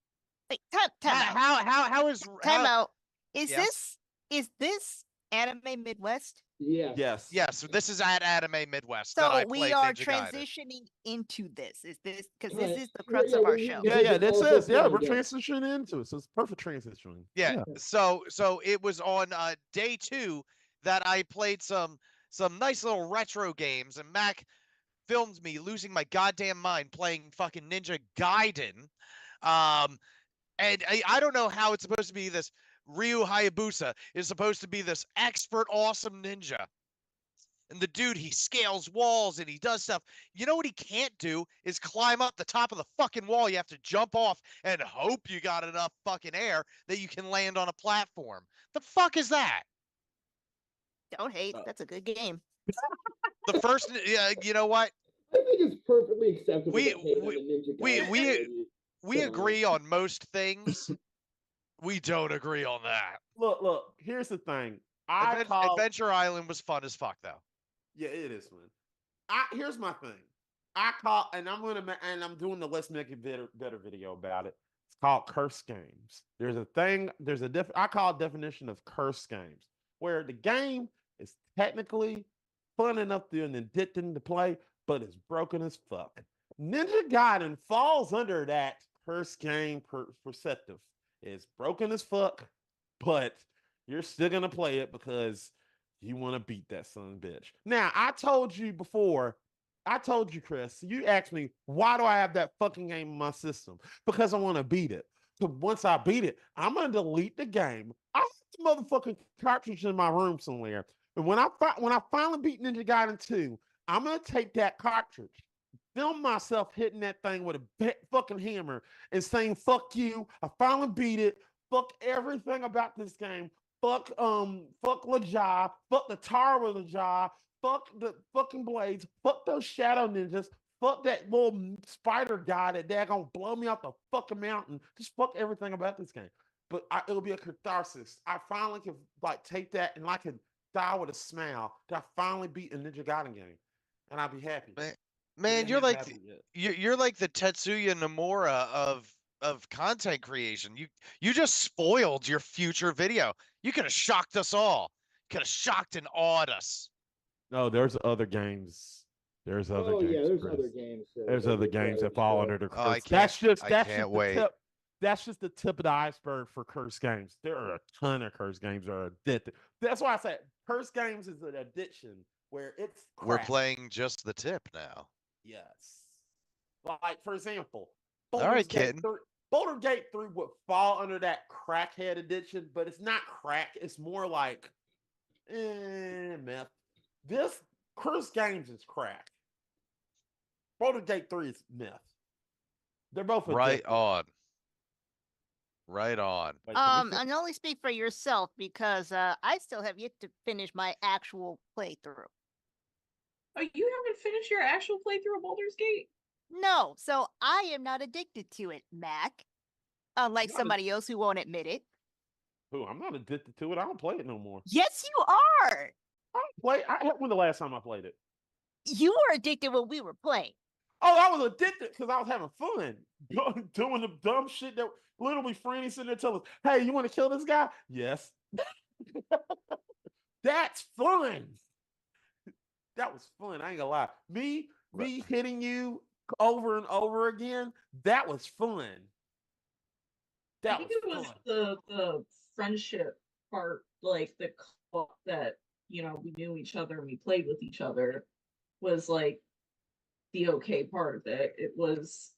Wait, time out. How is Time out. Is Yes. this Anime Midwest? Yes. Yes, so this is at Anime Midwest So that I we played are Ninja Gaiden. transitioning into this. Is this because Right. this is the crux Yeah, of our we- show? Yeah, this Also is we're playing transitioning into it. So it's perfect transitioning. Yeah. So it was on day 2 that I played some nice little retro games, and Mac filmed me losing my goddamn mind playing fucking Ninja Gaiden. And I don't know how it's supposed to be this Ryu Hayabusa is supposed to be this expert, awesome ninja. And the dude, he scales walls and he does stuff. You know what he can't do is climb up the top of the fucking wall. You have to jump off and hope you got enough fucking air that you can land on a platform. The fuck is that? Don't hate. That's a good game. The first, you know what? I think it's perfectly acceptable We- to hate on we- a Ninja we- Gaiden we- parody. We Come on. agree on most things. We don't agree on that. Look. Here's the thing. I call Adventure Island was fun as fuck, though. Yeah, it is fun. Here's my thing. I call, and I'm doing the Let's Make It Better video about it. It's called curse games. I call it definition of curse games, where the game is technically fun enough to an addicting to play, but it's broken as fuck. Ninja Gaiden falls under that curse game perceptive. It's broken as fuck, but you're still gonna play it because you want to beat that son of a bitch. Now, I told you before, Chris, you asked me, why do I have that fucking game in my system? Because I want to beat it. So once I beat it, I'm going to delete the game. I have the motherfucking cartridge in my room somewhere. And when I finally beat Ninja Gaiden 2, I'm going to take that cartridge, film myself hitting that thing with a fucking hammer and saying, fuck you, I finally beat it, fuck everything about this game. Fuck LaJaw, fuck the Tower of LaJaw, fuck the fucking blades, fuck those shadow ninjas, fuck that little spider guy that gonna blow me off the fucking mountain. Just fuck everything about this game. But it'll be a catharsis. I finally can like take that and I can die with a smile that I finally beat a Ninja Gaiden game, and I'll be happy. Man, you're like you're like the Tetsuya Nomura of content creation. You just spoiled your future video. You could have shocked us all. Could have shocked and awed us. No, there's other games. There's other games. There's Chris. other games. There's other games that fall under the curse. Oh, I can't wait. The tip. That's just the tip of the iceberg for curse games. There are a ton of curse games that are addicted. That's why I said curse games is an addiction where it's crap. We're playing just the tip now. Yes. Like, for example, All right, kid. Boulder Gate 3 would fall under that crackhead addiction, but it's not crack. It's more like meth. This curse games is crack. Boulder Gate 3 is meth. They're both right addictive. on. Right on. And only speak for yourself because I still have yet to finish my actual playthrough. Oh, you haven't finished your actual playthrough of Baldur's Gate? No, so I am not addicted to it, Mac. Unlike somebody else who won't admit it. Who? I'm not addicted to it. I don't play it no more. Yes, you are. When the last time I played it? You were addicted when we were playing. Oh, I was addicted because I was having fun doing the dumb shit that literally Franny sitting there telling us, "Hey, you want to kill this guy?" Yes. That's fun. That was fun. I ain't gonna lie. Me hitting you over and over again. That was fun. I think it was the friendship part, like the that we knew each other and we played with each other, was like the okay part of it. It was.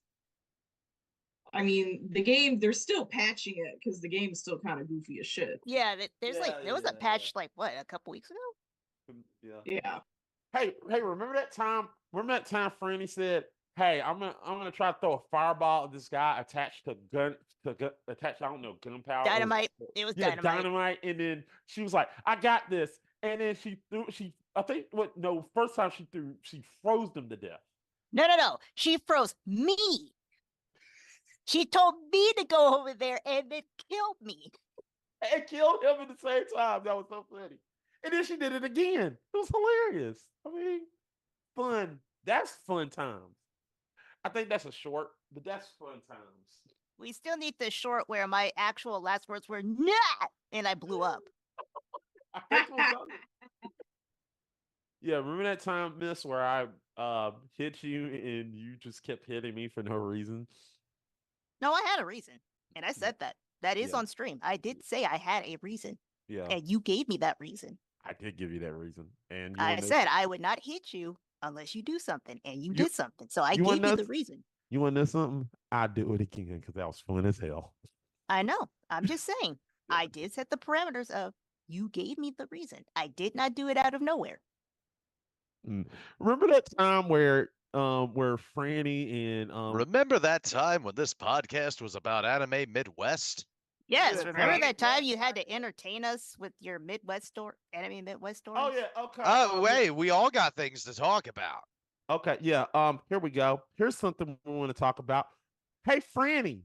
I mean, the game, they're still patching it because the game's still kind of goofy as shit. Yeah, there was a patch like what, a couple weeks ago? Yeah. Hey, remember that time? Franny said, "Hey, I'm gonna try to throw a fireball at this guy attached to attached, I don't know, gunpowder. Dynamite. It was dynamite. And then she was like, "I got this." And then first time she froze them to death. No. She froze me. She told me to go over there and it killed me. And killed him at the same time. That was so funny. And then she did it again. It was hilarious. I mean, fun. That's fun times. I think that's a short, but that's fun times. We still need the short where my actual last words were "not," and I blew up. Yeah, remember that time, Miss, where I hit you and you just kept hitting me for no reason? No, I had a reason. And I said that. That is on stream. I did say I had a reason. Yeah. And you gave me that reason. I did give you that reason. And I said I would not hit you unless you do something, and you did something. So I you wanna gave you know the reason. You want to know something? I'd do it again because that was fun as hell. I know. I'm just saying. I did set the parameters of you gave me the reason. I did not do it out of nowhere. Remember that time where Franny and Remember that time when this podcast was about anime Midwest? Yes, Yeah, remember that time you had to entertain us with your Midwest story, anime Midwest story? Oh yeah, okay. Oh, wait, we all got things to talk about. Okay, yeah. Here we go. Here's something we want to talk about. Hey, Franny.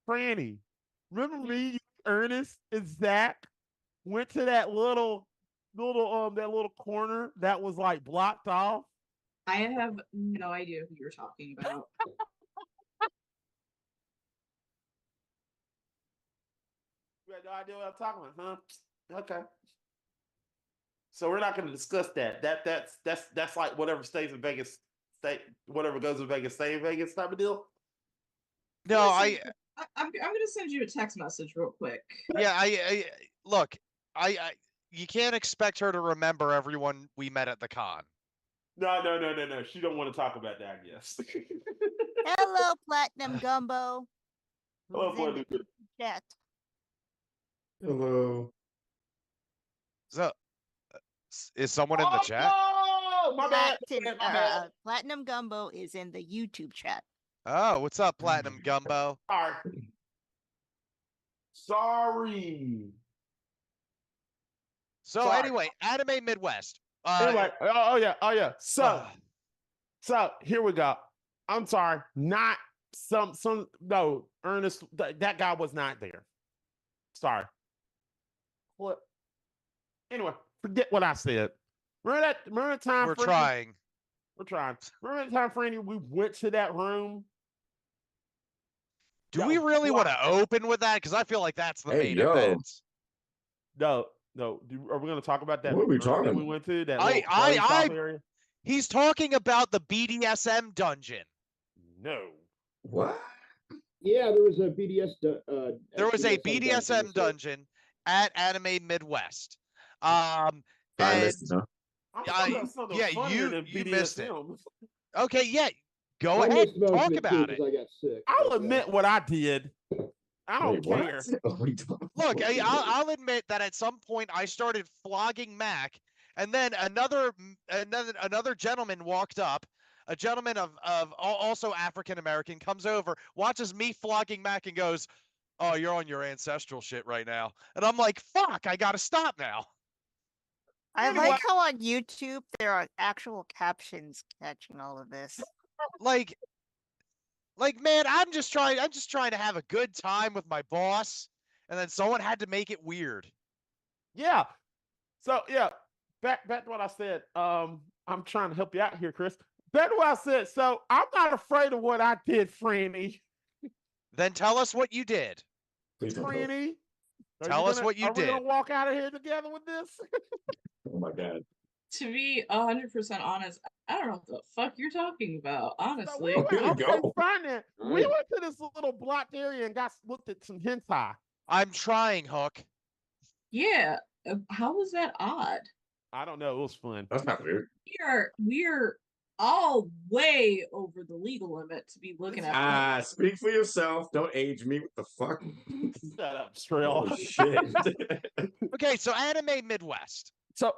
Remember me, Ernest, and Zach went to that little corner that was like blocked off. I have no idea who you're talking about. You had no idea what I'm talking about, huh? Okay. So we're not going to discuss that. That's like whatever stays in Vegas, whatever goes in Vegas, stay in Vegas type of deal. No, I'm gonna send you a text message real quick. Yeah, I look, I you can't expect her to remember everyone we met at the con. No. She don't want to talk about that, I guess. Hello, Platinum Gumbo. Hello, Who's in Platinum. the chat? Hello. So, is someone in the chat? Oh, my bad. Platinum Gumbo is in the YouTube chat. Oh, what's up, Platinum Gumbo? Sorry. So Sorry. anyway, anime Midwest. Anyway, oh yeah. So here we go. I'm sorry, not no, Ernest, that guy was not there. Sorry. What? Anyway, forget what I said. Remember that time? We're trying. Remember that time, Franny, we went to that room? Do we really want to open with that? Because I feel like that's the main event. No. Are we going to talk about that? What are we talking that we about? went to that little party shop area? He's talking about the BDSM dungeon. No. What? Yeah, there was a there was a BDSM dungeon at Anime Midwest. And Yeah, you missed it. Okay, yeah. Go ahead, talk about it. I got sick. I'll admit what I did. I don't care. Look, I'll admit that at some point I started flogging Mac, and then another gentleman walked up. A gentleman of also African American comes over, watches me flogging Mac, and goes, "Oh, you're on your ancestral shit right now." And I'm like, "Fuck, I gotta stop now." I like how on YouTube there are actual captions catching all of this. Like, man, I'm just trying to have a good time with my boss, and then someone had to make it weird. Yeah. So yeah, back to what I said. I'm trying to help you out here, Chris. Back to what I said. So I'm not afraid of what I did, Franny. Then tell us what you did. Franny, tell us what you did. Are we gonna walk out of here together with this? Oh my god. To be 100% honest, I don't know what the fuck you're talking about, honestly. So we went to this little blocked area and looked at some hentai. I'm trying, Hook. Yeah. How was that odd? I don't know. It was fun. That's not weird. We're all way over the legal limit to be looking at. Speak for yourself. Don't age me. What the fuck? Shut up, Strel. Oh, shit. Okay, so Anime Midwest. So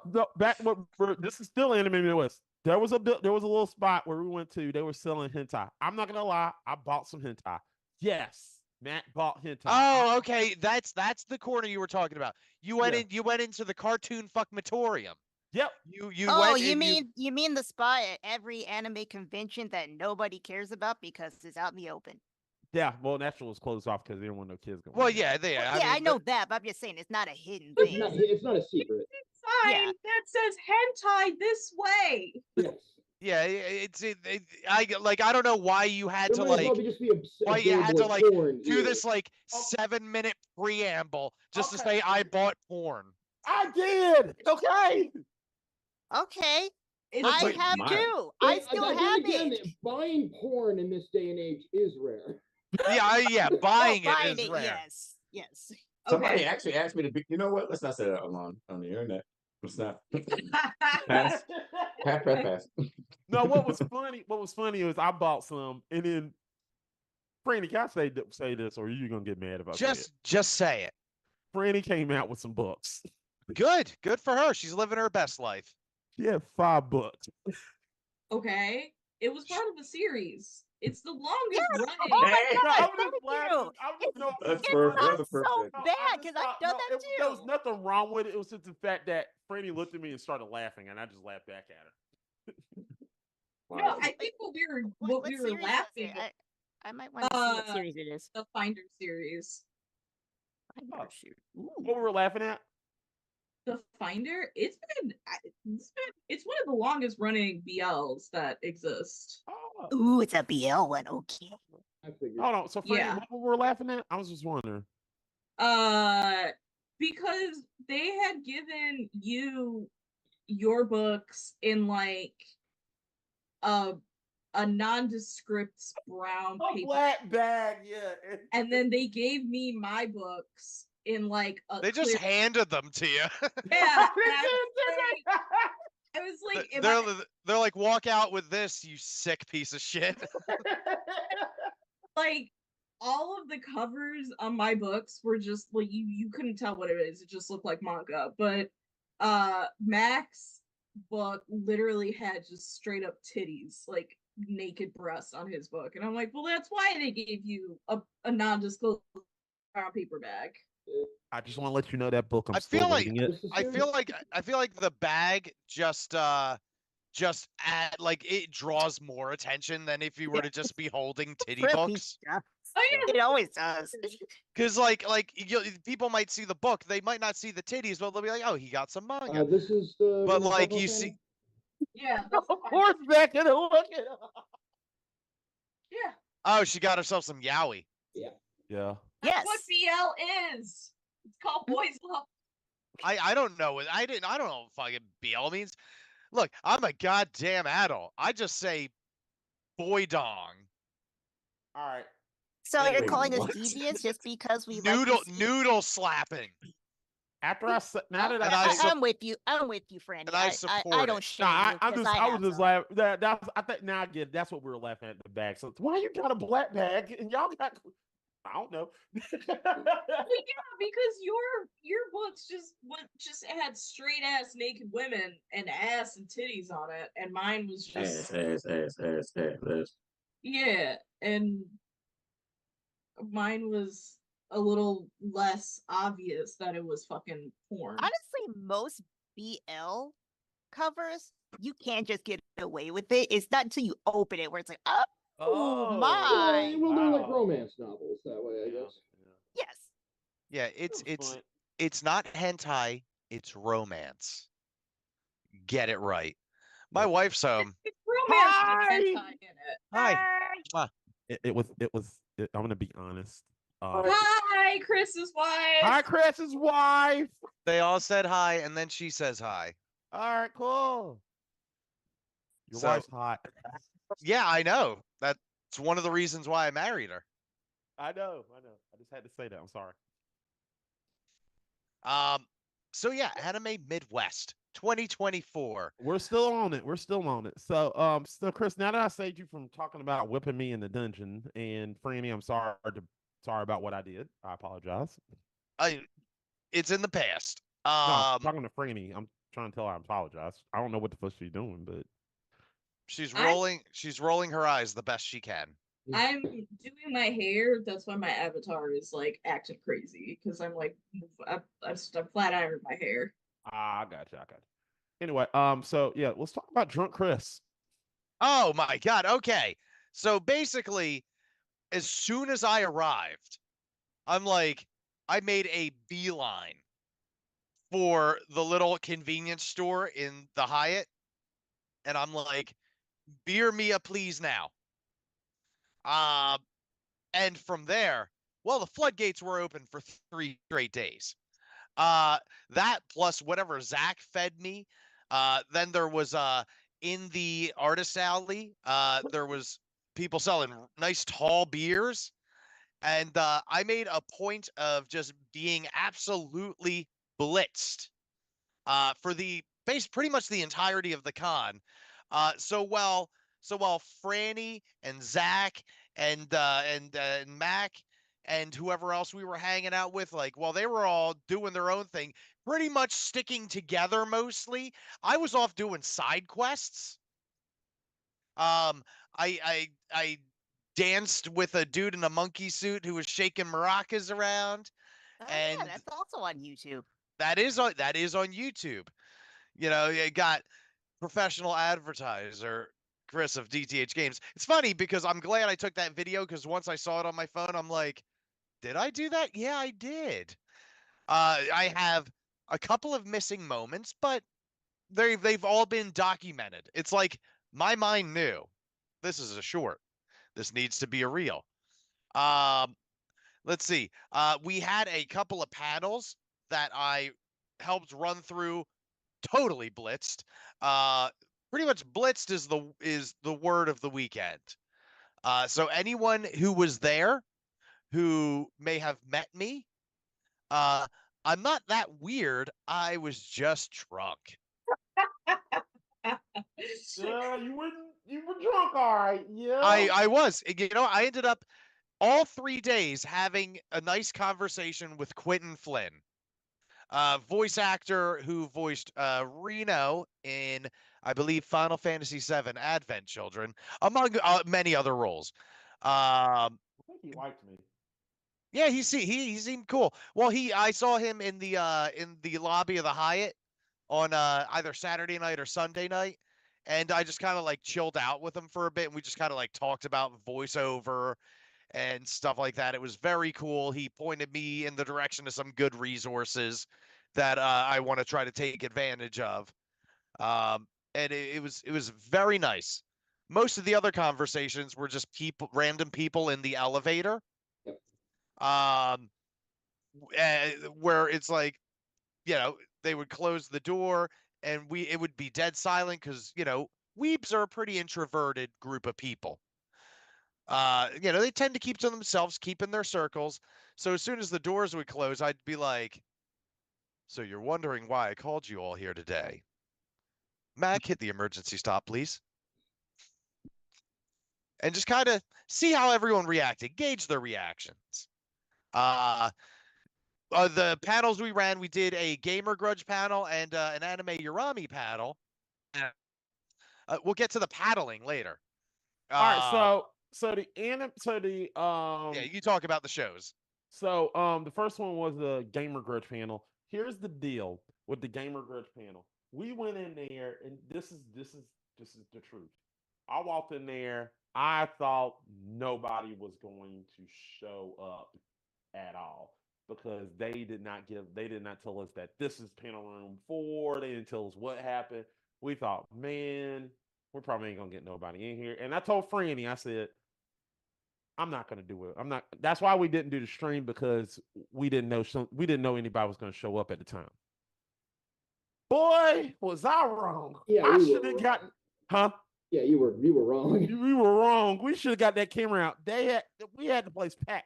this is still Anime Midwest. There was a little spot where we went to. They were selling hentai. I'm not gonna lie. I bought some hentai. Yes, Matt bought hentai. Oh, okay. That's the corner you were talking about. You went into the cartoon fuckmatorium. Yep. You mean the spot at every anime convention that nobody cares about because it's out in the open? Yeah, well, Natural was closed off because they didn't want no kids going. Well, yeah, I know that, but I'm just saying it's not a hidden thing. It's not a secret. Sign that says hentai this way. Yes. Yeah, I don't know why you had to do this 7-minute preamble just to say I bought porn. I did. Okay. I have too. I still have it. Buying porn in this day and age is rare. Yeah, buying it is rare. Yes. Somebody actually asked me to be. You know what? Let's not say that on the internet. Let's not. Pass. No, what was funny? What was funny is I bought some, and then Franny, can I say this, or are you gonna get mad if I say it? Just say it. Franny came out with some books. Good for her. She's living her best life. She had 5 books. Okay. It was part of a series. It's the longest running. Oh my No, god, I'm thank just laughing. you. I'm just no, That's It's perfect. not That's so perfect. no, I bad just because thought- I've done no, that too. There was nothing wrong with it. It was just the fact that Franny looked at me and started laughing, and I just laughed back at her. No, I think what we were series was laughing it? I might want to see what uh series it is. the Finder series. Oh, what we were laughing at? The Finder, it's one of the longest running BLs that exist. Oh, Ooh, it's a BL one. Okay. I figured. hold on. So, Franny, Yeah. what we were laughing at? I was just wondering. Because they had given you your books in like a nondescript brown A paper, black bag, yeah. and then they gave me my books in like a They just clear. handed them to you. Yeah, and I was like, They're like, walk out with this, you sick piece of shit. like all of the covers on my books were just like you couldn't tell what it is. It just looked like manga. But Mac's book literally had just straight up titties, like naked breasts on his book. And I'm like, well, that's why they gave you a non-disclosed brown paper bag. I just want to let you know that book. I'm I still feel like reading it. I feel like the bag just add, like, it draws more attention than if you were to just be holding titty Really books. does. Oh yeah, It always does. Because people might see the book, they might not see the titties, but they'll be like, oh, he got some manga. This is the. But Ren like Buffalo you fan? see, yeah, Of course, back in the look it up. yeah. oh, she got herself some yaoi. Yeah. That's Yes. what BL is. It's called boys love. I don't know what I don't know what fucking BL means. Look, I'm a goddamn adult. I just say boy dong. All right. So you're Wait, calling us what? deviants just because we Noodle like to see- noodle slapping. After I said, now that And I I said, sup- I'm with you. I'm with you, Franny. and I I support don't it. shame nah, you I because just, I have was just some. laughing. That's, I think now I get it. That's what we were laughing at the bag. So why you got a black bag and y'all got? I don't know. Well, yeah, because your books just had straight ass naked women and ass and titties on it, and mine was just Ass. yeah, and mine was a little less obvious that it was fucking porn. Honestly, most BL covers you can't just get away with it. It's not until you open it where it's like, oh my. Yeah, well, they're like wow. romance novels that way, I guess. Yes. Yeah, it's not hentai, it's romance. Get it right. My wife's It's romance with Hi! hentai in it. Hi. I'm gonna be honest. Hi, Chris's wife. Hi, Chris's wife. They all said hi, and then she says hi. All right, cool. Your So- wife's hot. Yeah, I know. That's one of the reasons why I married her. I know. I just had to say that. I'm sorry. So yeah, Anime Midwest 2024. We're still on it. So Chris, now that I saved you from talking about whipping me in the dungeon, and Franny, I'm sorry about what I did. I apologize. It's in the past. No, I'm talking to Franny. I'm trying to tell her I apologize. I don't know what the fuck she's doing, but She's I'm- rolling her eyes the best she can. I'm doing my hair. That's why my avatar is like acting crazy because I'm like I'm flat ironed my hair. I got you. Anyway, so yeah, let's talk about Drunk Chris. Oh my god. Okay. So basically, as soon as I arrived, I'm like, I made a beeline for the little convenience store in the Hyatt, and I'm like, beer me a please now. And from there, well, the floodgates were open for 3 straight days. That plus whatever Zach fed me. Then there was in the artist alley, there was people selling nice tall beers, and I made a point of just being absolutely blitzed for the based pretty much the entirety of the con. So while Franny and Zach and Mac and whoever else we were hanging out with, like while they were all doing their own thing, pretty much sticking together mostly, I was off doing side quests. I danced with a dude in a monkey suit who was shaking maracas around, Oh and yeah, that's also on YouTube. that is on YouTube. You know, you got professional advertiser Chris of DTH Games. It's funny because I'm glad I took that video because once I saw it on my phone, I'm like, did I do that? Yeah, I did. I have a couple of missing moments, but they've all been documented. It's like my mind knew this is a short. This needs to be a reel. Let's see. We had a couple of panels that I helped run through. Totally blitzed. Pretty much blitzed is the word of the weekend. So anyone who was there who may have met me, I'm not that weird. I was just drunk. Yeah, you were drunk, all right. Yeah. I was. You know, I ended up all 3 days having a nice conversation with Quentin Flynn, voice actor who voiced Reno in, I believe, Final Fantasy VII Advent Children, among many other roles. I think he liked me. Yeah, he seemed cool. Well, I saw him in the lobby of the Hyatt on either Saturday night or Sunday night, and I just kind of like chilled out with him for a bit, and we just kind of like talked about voiceover and stuff like that. It was very cool. He pointed me in the direction of some good resources that I want to try to take advantage of. And it was very nice. Most of the other conversations were just random people in the elevator. Um, where it's like, you know, they would close the door and it would be dead silent because, you know, weebs are a pretty introverted group of people. You know, they tend to keep to themselves, keep in their circles. So as soon as the doors would close, I'd be like, so you're wondering why I called you all here today. Mac, hit the emergency stop, please. And just kind of see how everyone reacted, gauge their reactions. The panels we ran, we did a Gamer Grudge panel and an Anime Urami panel. We'll get to the paddling later. All right, so yeah, you talk about the shows. So the first one was the Gamer Grudge panel. Here's the deal with the Gamer Grudge panel. We went in there, and this is the truth. I walked in there. I thought nobody was going to show up at all because they did not tell us that this is panel room 4. They didn't tell us what happened. We thought, man, we probably ain't gonna get nobody in here. And I told Franny, I said, I'm not gonna do it. I'm not. That's why we didn't do the stream because we didn't know anybody was gonna show up at the time. Boy, was I wrong. Yeah, I you should were have got, huh? Yeah, you were wrong. We were wrong. We should have got that camera out. We had the place packed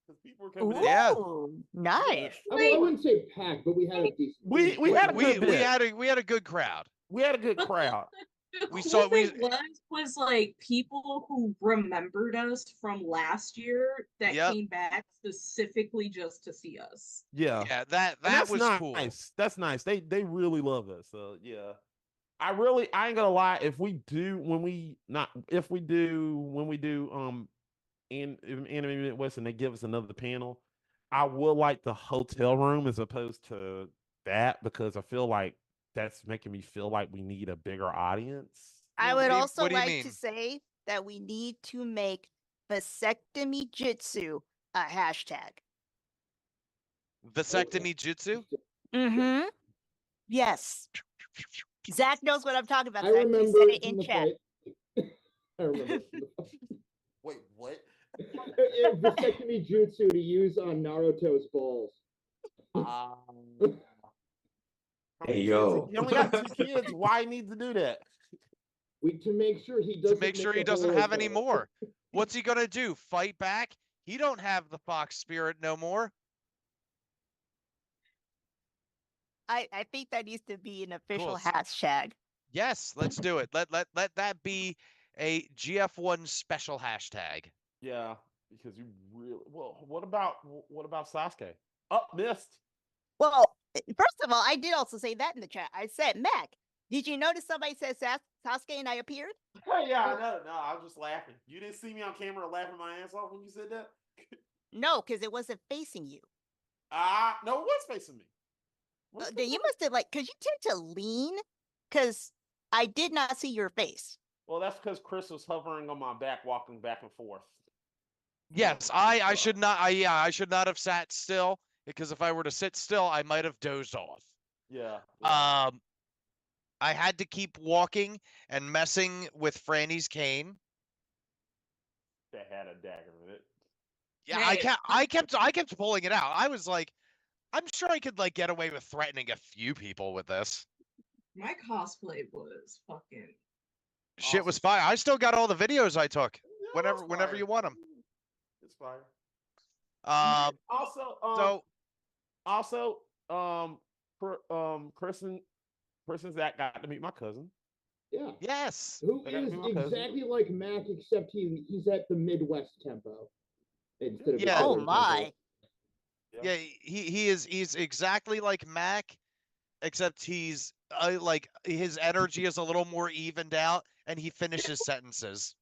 because people were coming in. Yeah. Ooh, nice. I mean, I wouldn't say packed, but we had a decent. We had a good bit. we had a good crowd. We had a good crowd. The We cool saw- we- thing was like people who remembered us from last year that Yep. came back specifically just to see us. Yeah. Yeah, that And that's was nice. cool. That's nice. They really love us. So yeah. I ain't gonna lie. If we do in Anime Midwest and they give us another panel, I would like the hotel room as opposed to that because I feel like that's making me feel like we need a bigger audience. I What would do you- also what do you like mean? to say that we need to make vasectomy jitsu a hashtag. Vasectomy jutsu? Mm-hmm. Yes. Zach knows what I'm talking about. I Zach, remember you said it from in the chat. fight. I remember. From the fight. Wait, what? Vasectomy jutsu to use on Naruto's balls. Hey, yo. He only got 2 kids. Why he needs to do that? To make sure he To doesn't. make sure he a doesn't hole have in any it. more. What's he gonna do? Fight back? He don't have the fox spirit no more. I think that needs to be an official Cool. hashtag. Yes, let's do it. Let that be a GF1 special hashtag. Yeah, because you really well. What about Sasuke? Oh, missed. Well, first of all, I did also say that in the chat. I said, Mac, did you notice somebody said Sasuke and I appeared? Yeah, I know. No, I was just laughing. You didn't see me on camera laughing my ass off when you said that. No, because it wasn't facing you. No, it was facing me. Then you must have because you tend to lean, because I did not see your face. Well, that's because Chris was hovering on my back, walking back and forth. Yes, I should not. I should not have sat still, because if I were to sit still, I might have dozed off. Yeah. I had to keep walking and messing with Franny's cane. That had a dagger in it. Yeah, Hey. I kept pulling it out. I was like, I'm sure I could get away with threatening a few people with this. My cosplay was fucking. Shit was fire. I still got all the videos I took. Yeah, Whenever you want them. It's fire. Chris and Zach got to meet my cousin. Yeah. Yes. Who is exactly like Mac, except he's at the Midwest tempo instead of. Oh my. Yeah, he's exactly like Mac, except he's like his energy is a little more evened out, and he finishes sentences.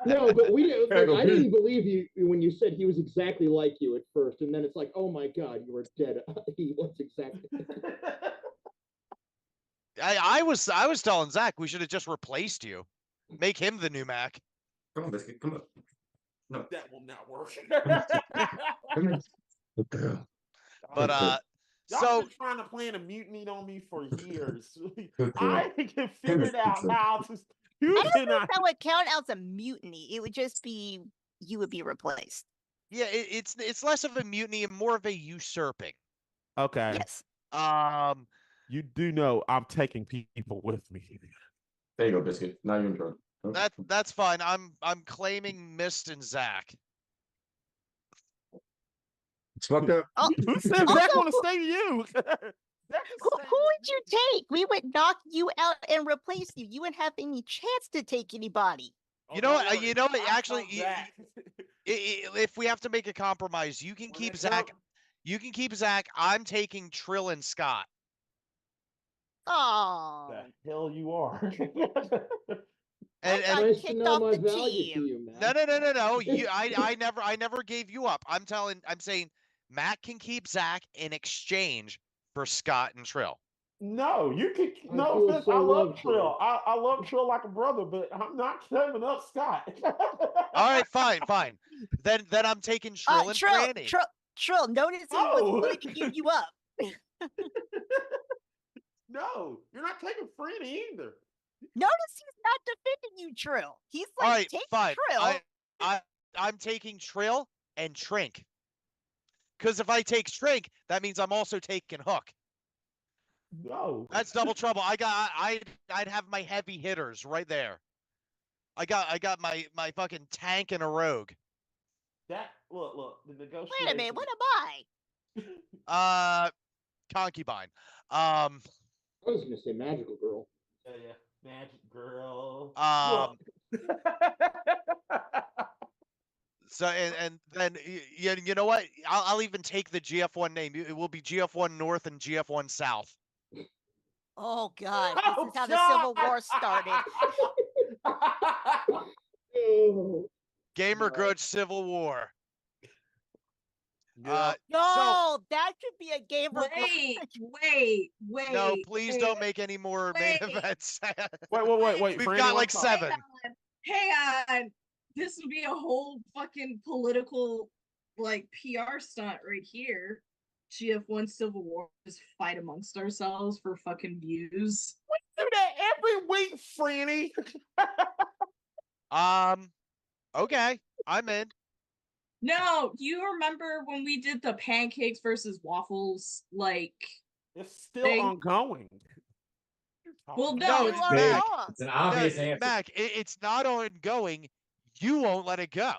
No, but we didn't. I didn't believe you when you said he was exactly like you at first, and then it's like, oh my god, you were dead. He was exactly. I was telling Zach we should have just replaced you, make him the new Mac. Come on, Biscuit. Come on. No. That will not work. But Y'all been trying to plan a mutiny on me for years. I can figure out how to. I don't think that would count as a mutiny. It would just be you would be replaced. Yeah, it's less of a mutiny and more of a usurping. Okay. Yes. You do know I'm taking people with me. There you go, Biscuit. Now you're in charge. Okay. That's fine. I'm claiming Mist and Zach. It's fucked up. Who said Zach want to stay to you? Who would you take? We would knock you out and replace you. You wouldn't have any chance to take anybody. You know what? Actually, if we have to make a compromise, you can keep Zach. You can keep Zach. I'm taking Trill and Scott. Oh. The hell you are. And nice to know my value to you, man. No. I never gave you up. I'm saying Matt can keep Zach in exchange for Scott and Trill. No, you can. No, I love Trill. I love Trill like a brother, but I'm not giving up Scott. All right, fine. Then I'm taking Trill and Franny. Trill, notice he was willing to give you up. No, you're not taking Franny either. Notice he's not defending you, Trill. He's like, all right, take fine. Trill. I'm taking Trill and Trink. Because if I take Trink, that means I'm also taking Hook. No, that's double trouble. I'd have my heavy hitters right there. I got my fucking tank and a rogue. That look the negotiation. Wait a minute, what am I? Concubine. I was gonna say magical girl. Yeah, magic girl. So and then you know what? I'll even take the GF1 name. It will be GF1 North and GF1 South. Oh God! This is how the Civil War started. Gamer Grudge Civil War. Yeah. No, that should be a gamer. Wait. No, please don't make any more main events. Wait. We've got like 7. Hang on. This would be a whole fucking political PR stunt right here. GF1 Civil War, just fight amongst ourselves for fucking views. We do that every week, Franny. Okay, I'm in. No, do you remember when we did the pancakes versus waffles? It's still ongoing. Well, no, it's an obvious answer. Mac, it's not ongoing. You won't let it go.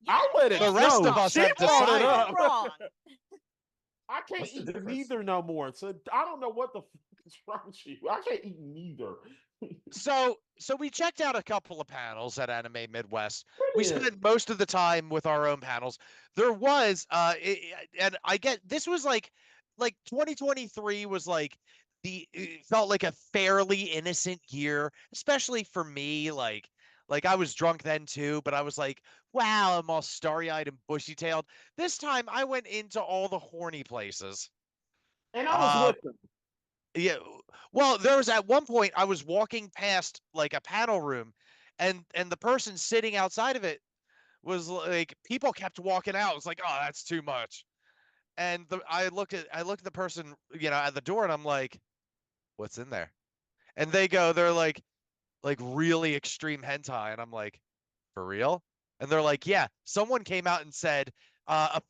I'll let it The go. rest of us She have brought it decided. up. Wrong. I can't What's the eat difference? neither no more. So I don't know what the fuck is wrong with you. I can't eat neither. So we checked out a couple of panels at Anime Midwest. We Brilliant. spent most of the time with our own panels. There was and I get this was like 2023 was like it felt like a fairly innocent year, especially for me. Like I was drunk then too, but I was like, wow, I'm all starry-eyed and bushy-tailed. This time I went into all the horny places. And I was with them. Yeah. Well, there was at one point I was walking past like a panel room and the person sitting outside of it was like people kept walking out. It's like, "Oh, that's too much." And I looked at the person, at the door and I'm like, "What's in there?" And they're like really extreme hentai and I'm like, "For real?" And they're like, "Yeah, someone came out and said a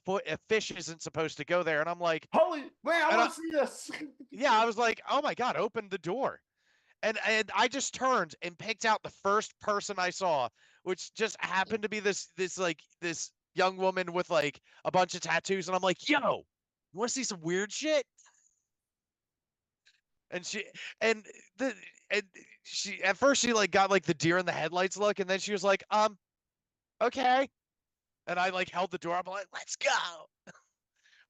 fish isn't supposed to go there." And I'm like, Holy man, I And want to see this. yeah, I was like, "Oh my God, open the door." And I just turned and picked out the first person I saw, which just happened to be this young woman with like a bunch of tattoos, and I'm like, "Yo, you want to see some weird shit?" And the and she at first she like got like the deer in the headlights look, and then she was like, okay. And I like held the door up, I'm like, "Let's go."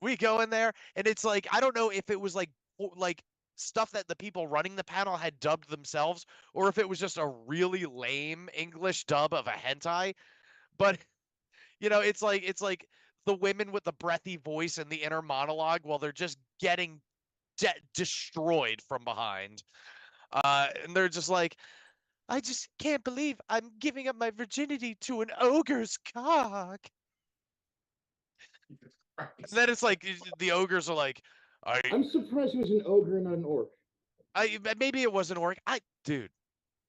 We go in there, and it's like I don't know if it was like stuff that the people running the panel had dubbed themselves, or if it was just a really lame English dub of a hentai. But it's like the women with the breathy voice and the inner monologue while they're just getting destroyed from behind. And they're just like, "I just can't believe I'm giving up my virginity to an ogre's cock." And then it's like the ogres are like, I'm surprised he was an ogre and not an orc. maybe it was an orc. Dude,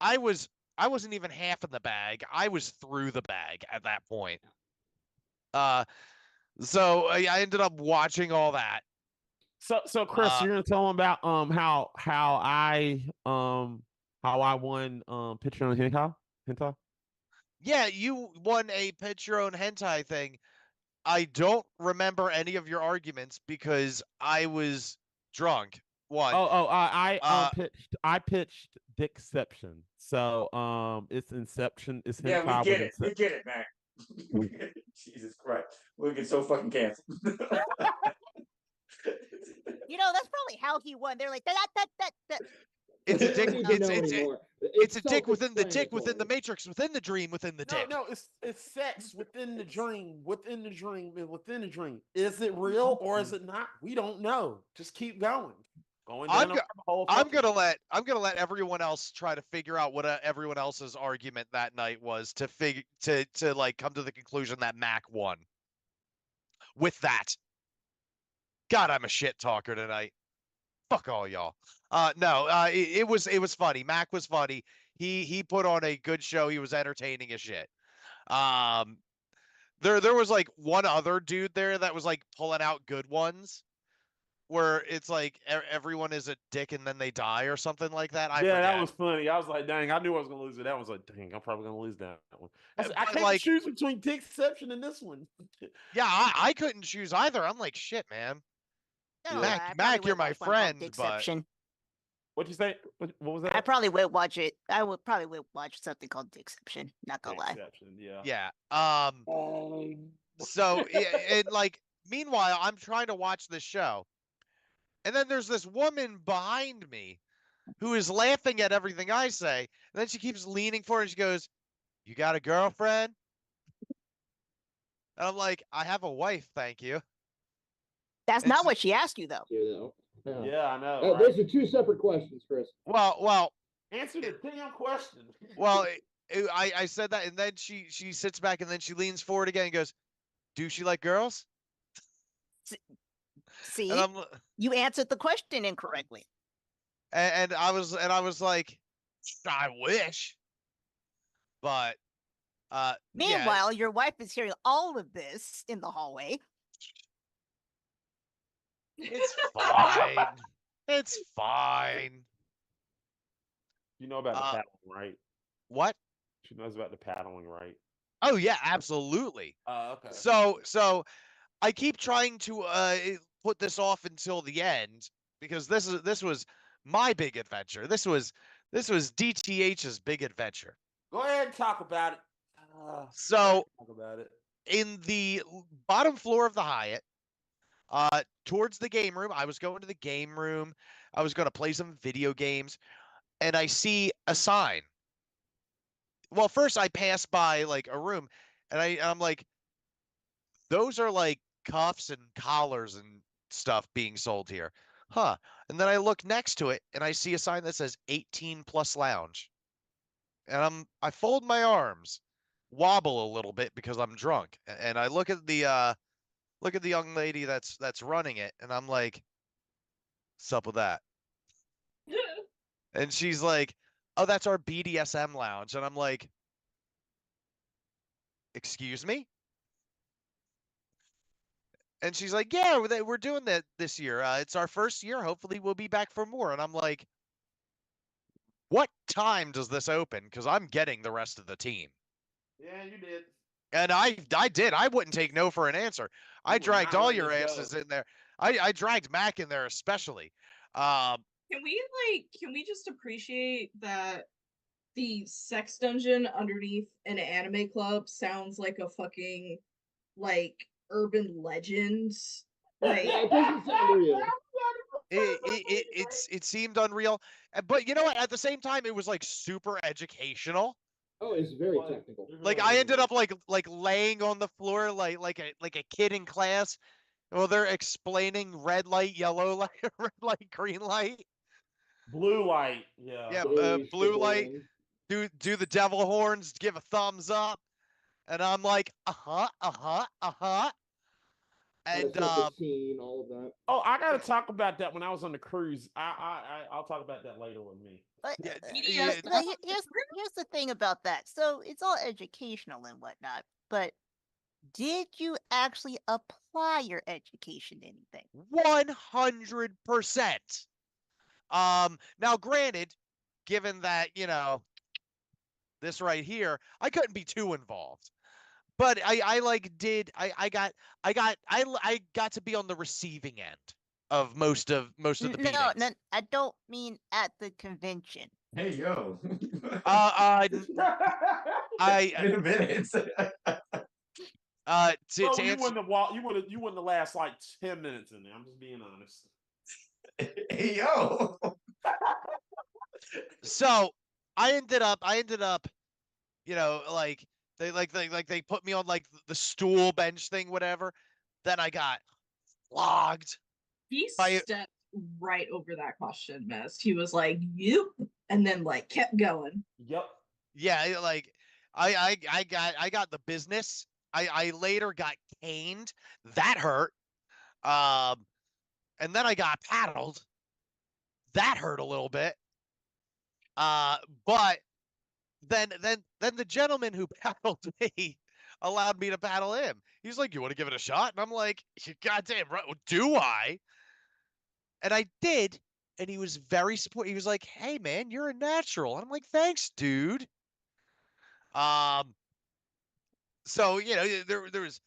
I wasn't even half in the bag. I was through the bag at that point. So I ended up watching all that. So Chris, you're gonna tell them about how I won picture on hentai. Yeah, you won a pitch your own hentai thing. I don't remember any of your arguments because I was drunk. One. I pitched Dickception. So it's Inception. It's Yeah, hentai we get with it. We get it, man. Jesus Christ. We'll get so fucking canceled. That's probably how he won. They're like that. It's a dick. It's a dick within the dick, within the self-explanatory. matrix, within the dream, within the dick. No, it's sex within the dream, within the dream, and within the dream. Is it real or is it not? We don't know. Just keep going. I'm gonna let everyone else try to figure out what everyone else's argument that night was to like come to the conclusion that Mac won. With that, God, I'm a shit talker tonight. Fuck all y'all. No, it was funny. Mac was funny. He put on a good show. He was entertaining as shit. There was like one other dude there that was like pulling out good ones, where it's like everyone is a dick and then they die or something like that. I forget. That was funny. I was like, dang, I knew I was gonna lose it. That was like, dang, I'm probably gonna lose that one. I can't choose between Dickception and this one. Yeah, I couldn't choose either. I'm like, shit, man. No, Mac, you're my friend, but what'd you say? What was that? I probably would watch it. I would probably watch something called Dickception. Not gonna lie. Yeah. So it like meanwhile, I'm trying to watch this show, and then there's this woman behind me who is laughing at everything I say, and then she keeps leaning forward and she goes, "You got a girlfriend?" And I'm like, "I have a wife, thank you." That's not what she asked you, though. Yeah, I know. Those are two separate questions, Chris. Well, answer the damn question. Well, I said that, and then she sits back, and then she leans forward again and goes, "Do she like girls?" See, you answered the question incorrectly. And I was like, "I wish," but meanwhile, your wife is hearing all of this in the hallway. It's fine. It's fine. You know about the paddling, right? What? She knows about the paddling, right? Oh yeah, absolutely. Okay. So I keep trying to put this off until the end because this was my big adventure. This was DTH's big adventure. Go ahead and talk about it. So talk about it. in the bottom floor of the Hyatt, towards the game room, I was going to the game room. I was going to play some video games, and I see a sign. Well, first I pass by like a room, and I'm like, those are like cuffs and collars and stuff being sold here. Huh. And then I look next to it and I see a sign that says 18 plus lounge. And I fold my arms, wobble a little bit because I'm drunk. And I look at the young lady that's running it and I'm like, sup with that? And she's like, "Oh, that's our BDSM lounge." And I'm like, "Excuse me?" And she's like, "Yeah, we're doing that this year. It's our first year. Hopefully, we'll be back for more." And I'm like, "What time does this open? Because I'm getting the rest of the team." Yeah, you did. And I did. I wouldn't take no for an answer. I You were dragged not all letting your this asses go. in there. I dragged Mac in there especially. Can we just appreciate that the sex dungeon underneath an anime club sounds like a fucking like urban legend? Like Yeah, it doesn't sound real. It seemed unreal, but you know what? At the same time, it was like super educational. Oh, it's very technical. Like I ended up like laying on the floor like a kid in class. Well, they're explaining red light, yellow light, red light, green light. Blue light. Yeah. Yeah, Very blue light. boring. Do the devil horns, give a thumbs up, and I'm like, uh-huh, uh-huh, uh-huh. How to And set the scene, all of that. Oh, I gotta talk about that when I was on the cruise. I'll talk about that later with me. But, yeah, BDS. but here's the thing about that. So it's all educational and whatnot, but did you actually apply your education to anything? 100%. Now granted, given that, you know, this right here, I couldn't be too involved. But I like did I got to be on the receiving end of most of the No, no, beatings. I don't mean at the convention. Hey yo. I Wait a minute. to Oh, you answer, wouldn't have walked. You wouldn't have last like 10 minutes in there. I'm just being honest. Hey yo. so I ended up, you know, like they put me on like the stool bench thing, whatever. Then I got flogged He by stepped right over that question, Mist. He was like, "Yep," and then like kept going. Yep. yeah, like I got the business. I later got caned. That hurt. Um, and then I got paddled. That hurt a little bit. Uh, but then the gentleman who paddled me allowed me to paddle him. He's like, "You want to give it a shot?" And I'm like, "Goddamn right, do I?" And I did. And he was very supportive. He was like, "Hey man, you're a natural." And I'm like, "Thanks, dude." Um, so you know, there was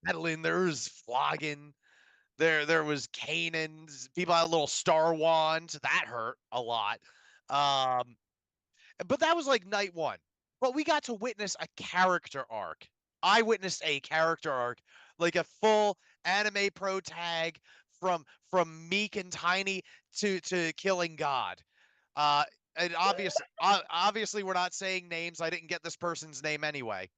pedaling, there was flogging, there was caning. People had little star wands. That hurt a lot. Um, but that was like night one. But we got to witness a character arc. I witnessed a character arc, like a full anime pro tag from meek and tiny to killing God. Uh, and obviously we're not saying names. I didn't get this person's name anyway.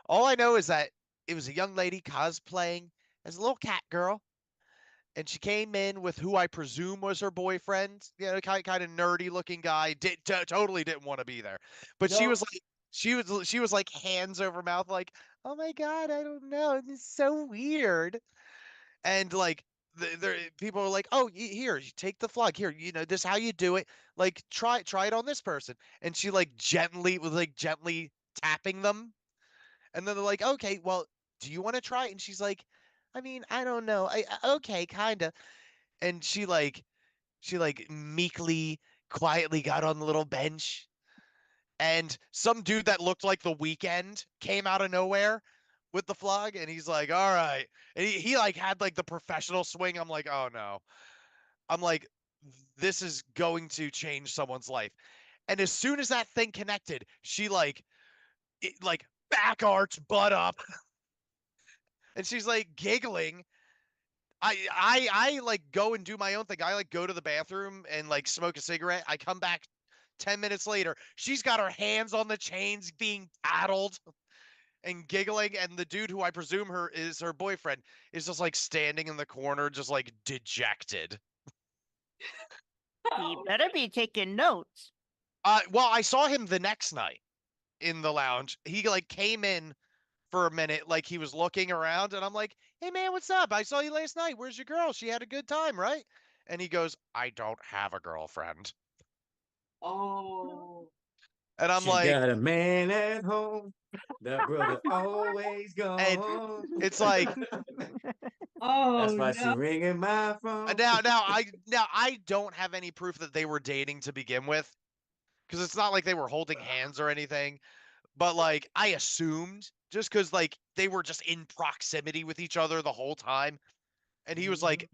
All I know is that it was a young lady cosplaying as a little cat girl, and she came in with who I presume was her boyfriend. You know, kind of nerdy looking guy. Totally didn't want to be there, but she Yep. was like, she was like hands over mouth, like, "Oh my god, I don't know, it's so weird." And like, there people are like, "Oh, here, you take the flog. Here, you know, this is how you do it. Like, try it on this person." And she like gently tapping them, and then they're like, "Okay, well, do you want to try it?" And she's like, "I mean, I don't know. Okay, kind of." And she like meekly, quietly got on the little bench and some dude that looked like The Weeknd came out of nowhere with the flog, and he's like, all right. And he like had like the professional swing. I'm like, oh no. I'm like, this is going to change someone's life. And as soon as that thing connected, she like back arch, butt up, and she's like giggling. I like go and do my own thing. I like go to the bathroom and like smoke a cigarette. I come back 10 minutes later. She's got her hands on the chains being paddled and giggling, and the dude who I presume is her boyfriend is just like standing in the corner, just like dejected. He better be taking notes. Well, I saw him the next night in the lounge. He like came in for a minute, like he was looking around, and I'm like, hey man, what's up? I saw you last night. Where's your girl? She had a good time, right? And he goes, I don't have a girlfriend. Oh. And I'm She like, got a man at home. That brother always gone. it's like, Oh That's why she no. ringing my phone. now I don't have any proof that they were dating to begin with, because it's not like they were holding hands or anything. But like I assumed, just because like they were just in proximity with each other the whole time, and he was like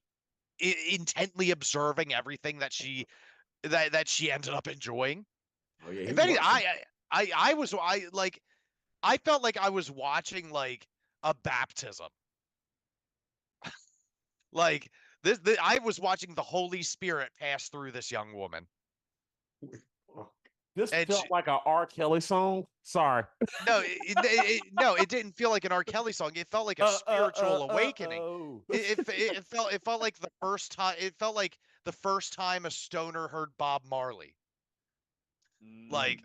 intently observing everything that she ended up enjoying. Oh yeah, he If was any, watching. I felt like I was watching like a baptism. Like this, I was watching the Holy Spirit pass through this young woman. This And felt like a R. Kelly song. Sorry. no, no, it didn't feel like an R. Kelly song. It felt like a spiritual awakening. Oh. It felt like the first time. It felt like the first time a stoner heard Bob Marley. Like,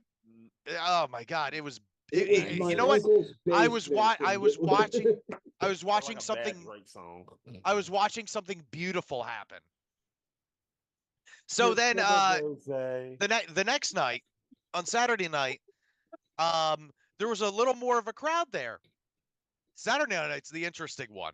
oh my God, it was. It was You my know what? uncle's I was basement, I and was it was- watching. I was Felt watching like a bad something. Drake song. I was watching something beautiful happen. So Just then, for the rosé. the next night, on Saturday night, there was a little more of a crowd there. Saturday night's the interesting one.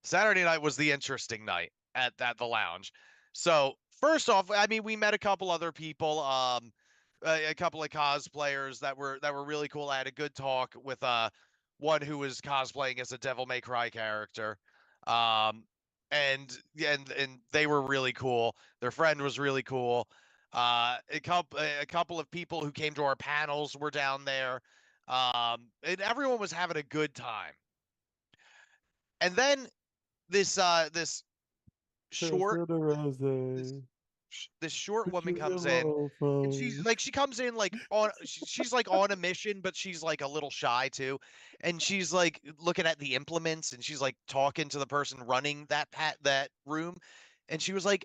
Saturday night was the interesting night at the lounge. So first off, I mean, we met a couple other people, a couple of cosplayers that were really cool. I had a good talk with one who was cosplaying as a Devil May Cry character. And they were really cool. Their friend was really cool. A couple of people who came to our panels were down there. And everyone was having a good time. And then this this short Just for the rosé. this short Put woman you comes in in, my and she's phone. like she comes in like on she's like on a mission, but she's like a little shy too, and she's like looking at the implements, and she's like talking to the person running that room, and she was like,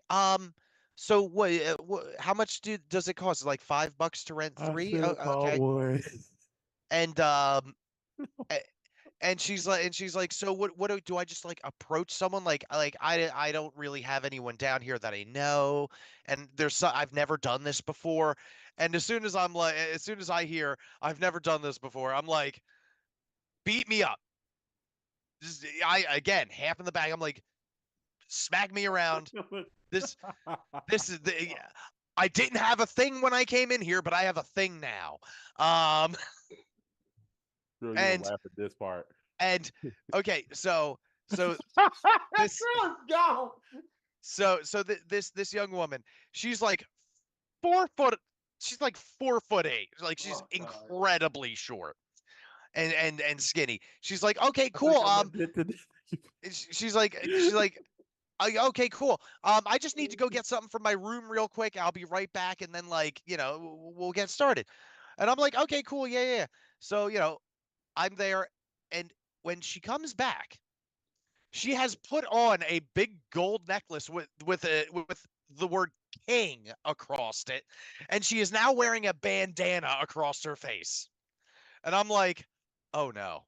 so what how much does it cost? Like $5 to rent I 3? should Oh, have called okay. one. And and she's like, so what do I just like approach someone? Like I don't really have anyone down here that I know, and I've never done this before. And as soon as I hear I've never done this before, I'm like, beat me up. Just, I again, half in the bag. I'm like, smack me around. This is the I didn't have a thing when I came in here, but I have a thing now. Girl, you And gonna laugh at this part. and okay, so this Go. this young woman, she's like 4 foot, she's like 4'8", like she's Oh, God. incredibly short and skinny. She's like, okay, I think cool. I'm addicted. She's like okay, cool. I just need to go get something from my room real quick. I'll be right back, and then like we'll get started. And I'm like, okay, cool, yeah. So I'm there, and when she comes back, she has put on a big gold necklace with the word king across it, and she is now wearing a bandana across her face. And I'm like, oh no.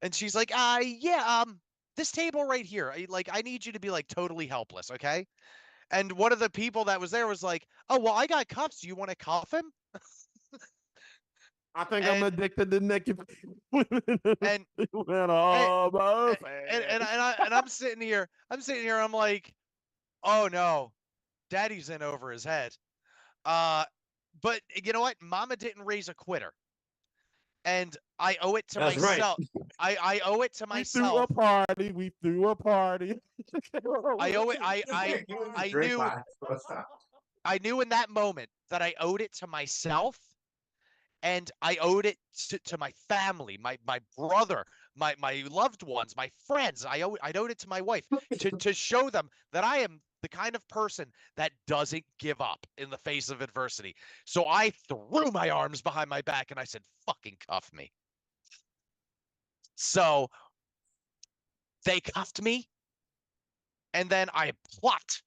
And she's like, yeah, this table right here, I need you to be like totally helpless, okay? And one of the people that was there was like, oh well, I got cuffs. Do you want to cuff him? I think I'm And addicted to naked women. and When and almost I'm sitting here, I'm like, oh no, daddy's in over his head. But you know what? Mama didn't raise a quitter, and I owe it to That's right. myself. I owe it to We threw a myself. party. We threw a party. I owe it. Drink I knew in that moment that I owed it to myself, and I owed it to my family, my brother, my loved ones, my friends. I owed it to my wife to show them that I am the kind of person that doesn't give up in the face of adversity. So I threw my arms behind my back and I said, "Fucking cuff me." So they cuffed me, and then I plopped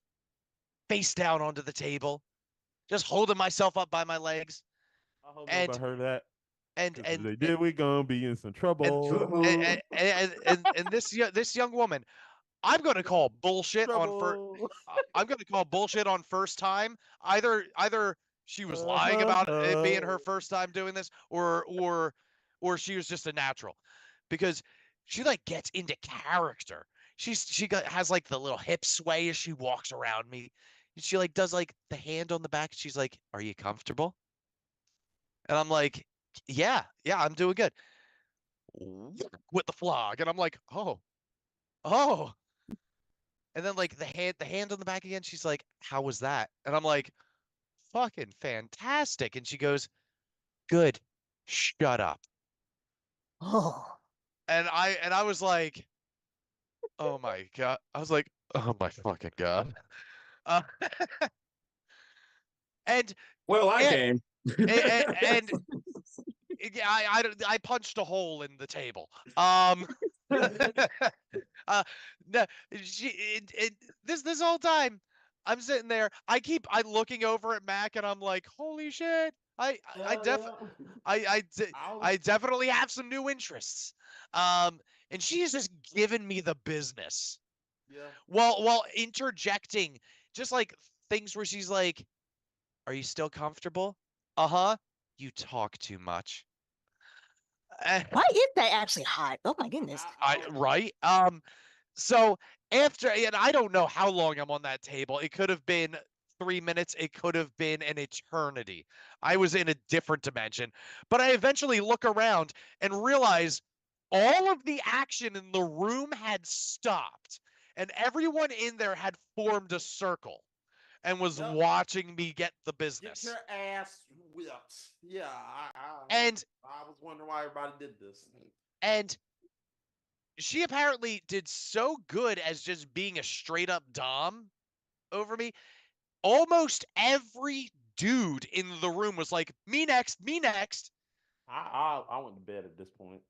face down onto the table, just holding myself up by my legs. I hope And nobody heard that. and 'Cause if and they did, we gonna be in some trouble. and this young woman, I'm gonna call bullshit on first. Trouble. I'm gonna call bullshit on first time. Either she was lying about it being her first time doing this, or she was just a natural, because she like gets into character. Has like the little hip sway as she walks around me. She like does like the hand on the back. She's like, "Are you comfortable?" And I'm like, yeah, I'm doing good. With the flog. And I'm like, oh. And then like the hand on the back again, she's like, "How was that?" And I'm like, "Fucking fantastic." And she goes, "Good. Shut up." Oh. And I was like, "Oh my God." I was like, "Oh my fucking God." Uh, and Well, I and, came. and yeah, I punched a hole in the table. No, this whole time I'm sitting there. I'm looking over at Mac, and I'm like, holy shit! I definitely have some new interests. And she's just giving me the business. Yeah. While interjecting, just like things where she's like, "Are you still comfortable?" Uh-huh. You talk too much. Why is that actually hot? Oh my goodness. Right? So after, and I don't know how long I'm on that table. It could have been 3 minutes. It could have been an eternity. I was in a different dimension, but I eventually look around and realize all of the action in the room had stopped, and everyone in there had formed a circle and was Yep. watching me get the Get business. your ass whipped. Yeah, And I was wondering why everybody did this. and she apparently did so good as just being a straight up dom over me. Almost every dude in the room was like, "Me next, me next." I went to bed at this point.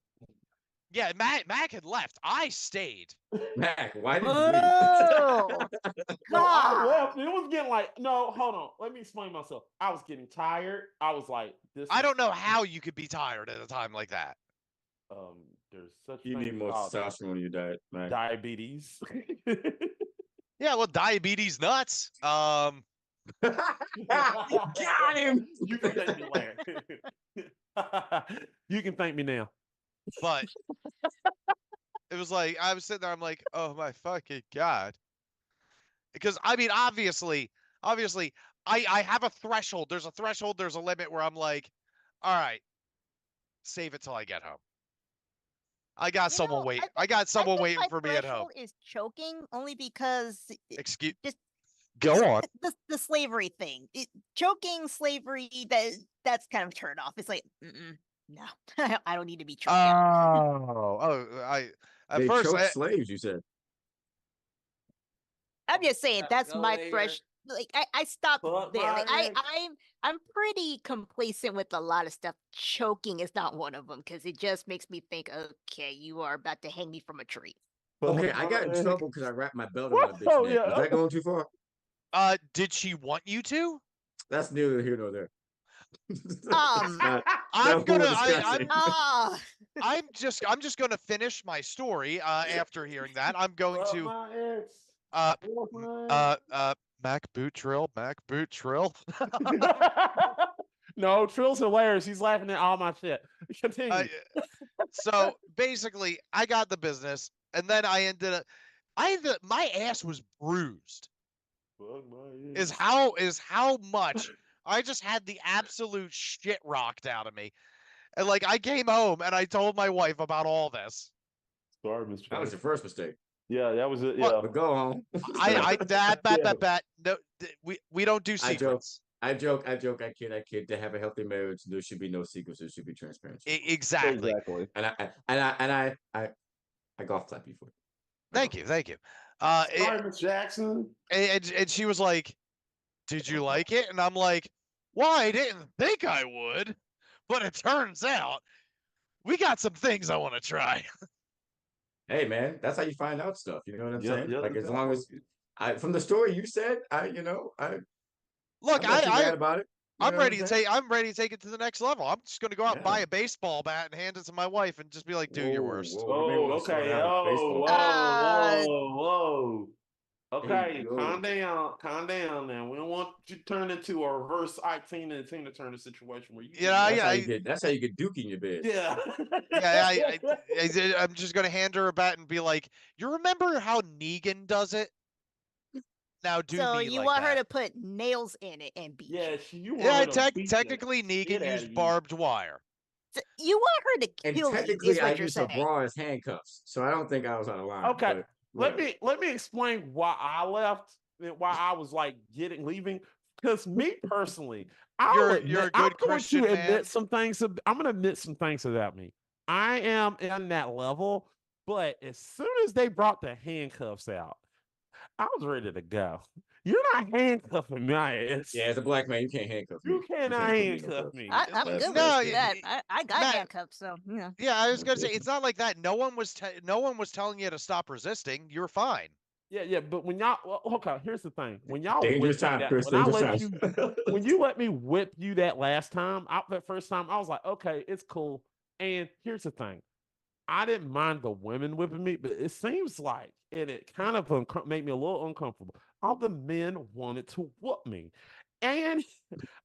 Yeah, Mac had left. I stayed. Mac, why did you leave? Oh, No, I God. left. It was getting like, no, hold on. Let me explain myself. I was getting tired. I was like, this. I don't know how you could be tired at a time like that. There's such You thing need more called testosterone when you diet, Mac. diabetes. Yeah, well, diabetes nuts. Got him. You can thank me later. You can thank me now. But it was like, I was sitting there, I'm like, oh my fucking God. Because I mean, obviously, I have a threshold. There's a threshold, there's a limit where I'm like, all right, save it till I get home. I got someone waiting. I got someone waiting for me at home. Is choking only because Excuse. just Go on. the slavery thing. Choking, slavery, that's kind of turned off. It's like, no, I don't need to be choked out. At They first, choke slaves, you said. I'm just saying Gotta that's go my there. threshold. Like I stopped Put there. Like my I'm pretty complacent with a lot of stuff. Choking is not one of them because it just makes me think, okay, you are about to hang me from a tree. Okay, I got in trouble because I wrapped my belt around a bitch Oh, neck. yeah. Was that going too far? did she want you to? That's neither here nor there. I'm gonna. I'm I'm just gonna finish my story. After hearing that, I'm going Fuck to. my ex. Mac boot trill. Mac boot trill. No, Trill's hilarious. He's laughing at all my shit. Continue. So basically, I got the business, and then I ended up. My ass was bruised. Fuck my Is ex. how much I just had the absolute shit rocked out of me. And like I came home and I told my wife about all this. Sorry, Mr. That was your first mistake. Yeah, that was it. What? Yeah. But go home. That no, we don't do I joke. secrets. I kid. To have a healthy marriage, there should be no secrets. There should be transparency. Exactly. And I golf clap you for it. Thank you. Sorry, Miss Jackson. And she was like, "Did you like it?" And I'm like, "Well, I didn't think I would, but it turns out we got some things I want to try." Hey man, that's how you find out stuff. You know what I'm saying? Yeah, Like as long as from the story you said, I'm Look, not too mad about it. I'm ready to take it to the next level. I'm just gonna go out and buy Yeah. a baseball bat and hand it to my wife and just be like, "Do your worst." Oh, okay. Oh, whoa. Okay, calm down now. We don't want you to turn into a reverse Tina and Tina Turner situation where you. That's how you get Duke in your bed. Yeah. I'm just gonna hand her a bat and be like, "You remember how Negan does it? Now do So me you like want her that." to put nails in it and beat you. Yeah, you want her to beat technically the shit Negan out of used you. barbed wire. You want her to And kill you, technically, is I what you're used her saying. bra as handcuffs, so I don't think I was out of line. Okay, but let me explain why I left and why I was like leaving. Because me personally, You're a good Christian man. I'm going to admit some things about me. I am in that level, but as soon as they brought the handcuffs out, I was ready to go. You're not handcuffing my ass. Yeah, as a black man, you can't handcuff me. You cannot handcuff me. I'm good with that. I got handcuffs, so yeah. Yeah, I was gonna say it's not like that. No one was telling you to stop resisting. You're fine. Yeah, but when y'all, okay, here's the thing: when y'all dangerous time, Chris. when you let me whip you that first time, I was like, okay, it's cool. And here's the thing: I didn't mind the women whipping me, but it seems like, and it kind of made me a little uncomfortable. All the men wanted to whoop me, and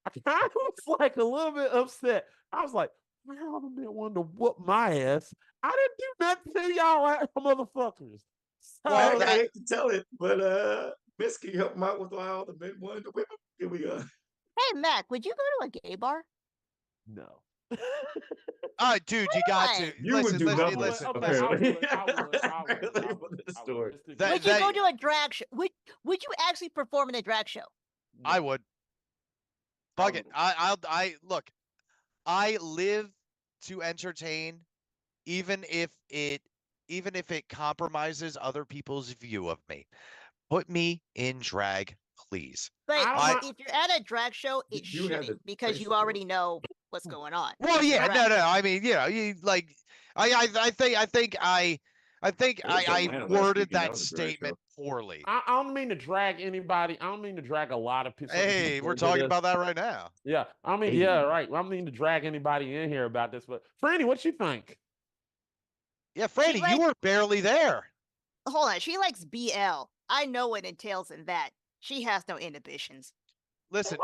I kind of was like a little bit upset. I was like, why all the men wanted to whoop my ass? I didn't do nothing to y'all motherfuckers. So, I hate to tell it, but Miss, can you help him out with why all the men wanted to whip him? Here we go. Hey Mac, would you go to a gay bar? No. Dude, you got to. You would do nothing. Listen. I would. Would you go to a drag show? Would you actually perform in a drag show? I would. Fuck it. I look. I live to entertain, even if it compromises other people's view of me. Put me in drag, please. But if you're at a drag show, it shouldn't, because you already know what's going on. Well, yeah, no. I mean, you like, I think I worded that statement poorly. I don't mean to drag anybody. I don't mean to drag a lot of people. Hey, we're talking about that right now. Yeah, I mean, yeah, right. I don't mean to drag anybody in here about this, but Franny, what you think? Yeah, Franny, you were barely there. Hold on, she likes BL. I know what entails in that. She has no inhibitions. Listen,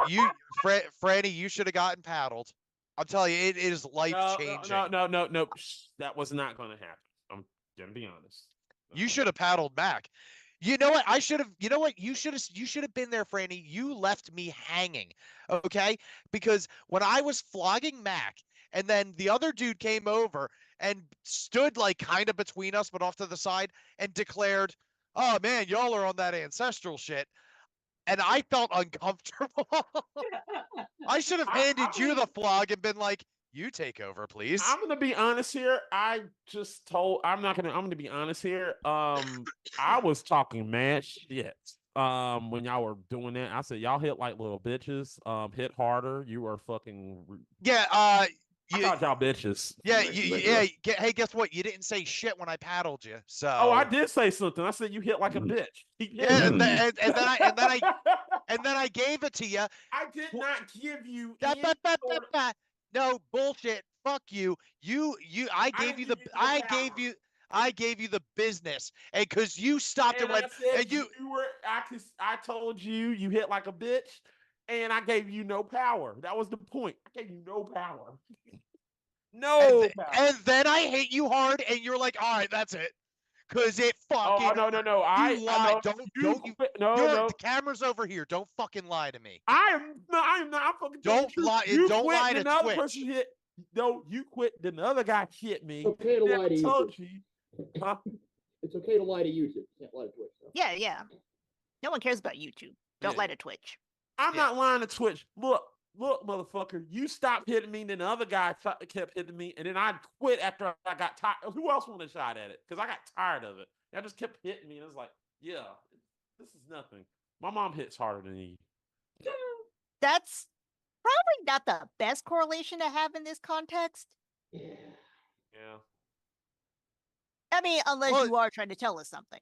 Franny, you should have gotten paddled. I'm telling you, it is life changing. No. That was not going to happen. I'm gonna be honest. You should have paddled back. You know what? You should have been there, Franny. You left me hanging. Okay? Because when I was flogging Mac, and then the other dude came over and stood like kind of between us, but off to the side, and declared, "Oh man, y'all are on that ancestral shit." And I felt uncomfortable. I should have handed you the flog and been like, "You take over, please." I'm gonna be honest here. I'm gonna be honest here. I was talking mad shit. When y'all were doing that, I said y'all hit like little bitches. Hit harder. You were fucking. Yeah. I thought y'all bitches. Yeah. Hey, guess what? You didn't say shit when I paddled you. So. Oh, I did say something. I said you hit like a bitch. Yeah, and then I gave it to you. I did not give you. No bullshit. Fuck you. I gave you the business, and because you stopped and went, and you were. I told you hit like a bitch, and I gave you no power. That was the point. I gave you no power. And then I hit you hard, and you're like, "All right, that's it." Cause it fucking. Oh, no. You lie. No, Don't you. no. The camera's over here. Don't fucking lie to me. I am not. I'm fucking telling the Don't truth. lie. You Don't quit, lie then to the other Twitch. person hit. No, you quit, then the other guy hit me. It's okay to Then lie I to told YouTube. you. Huh? It's okay to lie to YouTube. You can't lie to Twitch. Though. Yeah. No one cares about YouTube. Don't lie to Twitch. I'm not lying to Twitch. Look, motherfucker. You stopped hitting me, then the other guy kept hitting me, and then I quit after I got tired. Who else wanted a shot at it? Because I got tired of it. I just kept hitting me, and I was like, yeah, this is nothing. My mom hits harder than you. That's probably not the best correlation to have in this context. Yeah. I mean, unless you are trying to tell us something.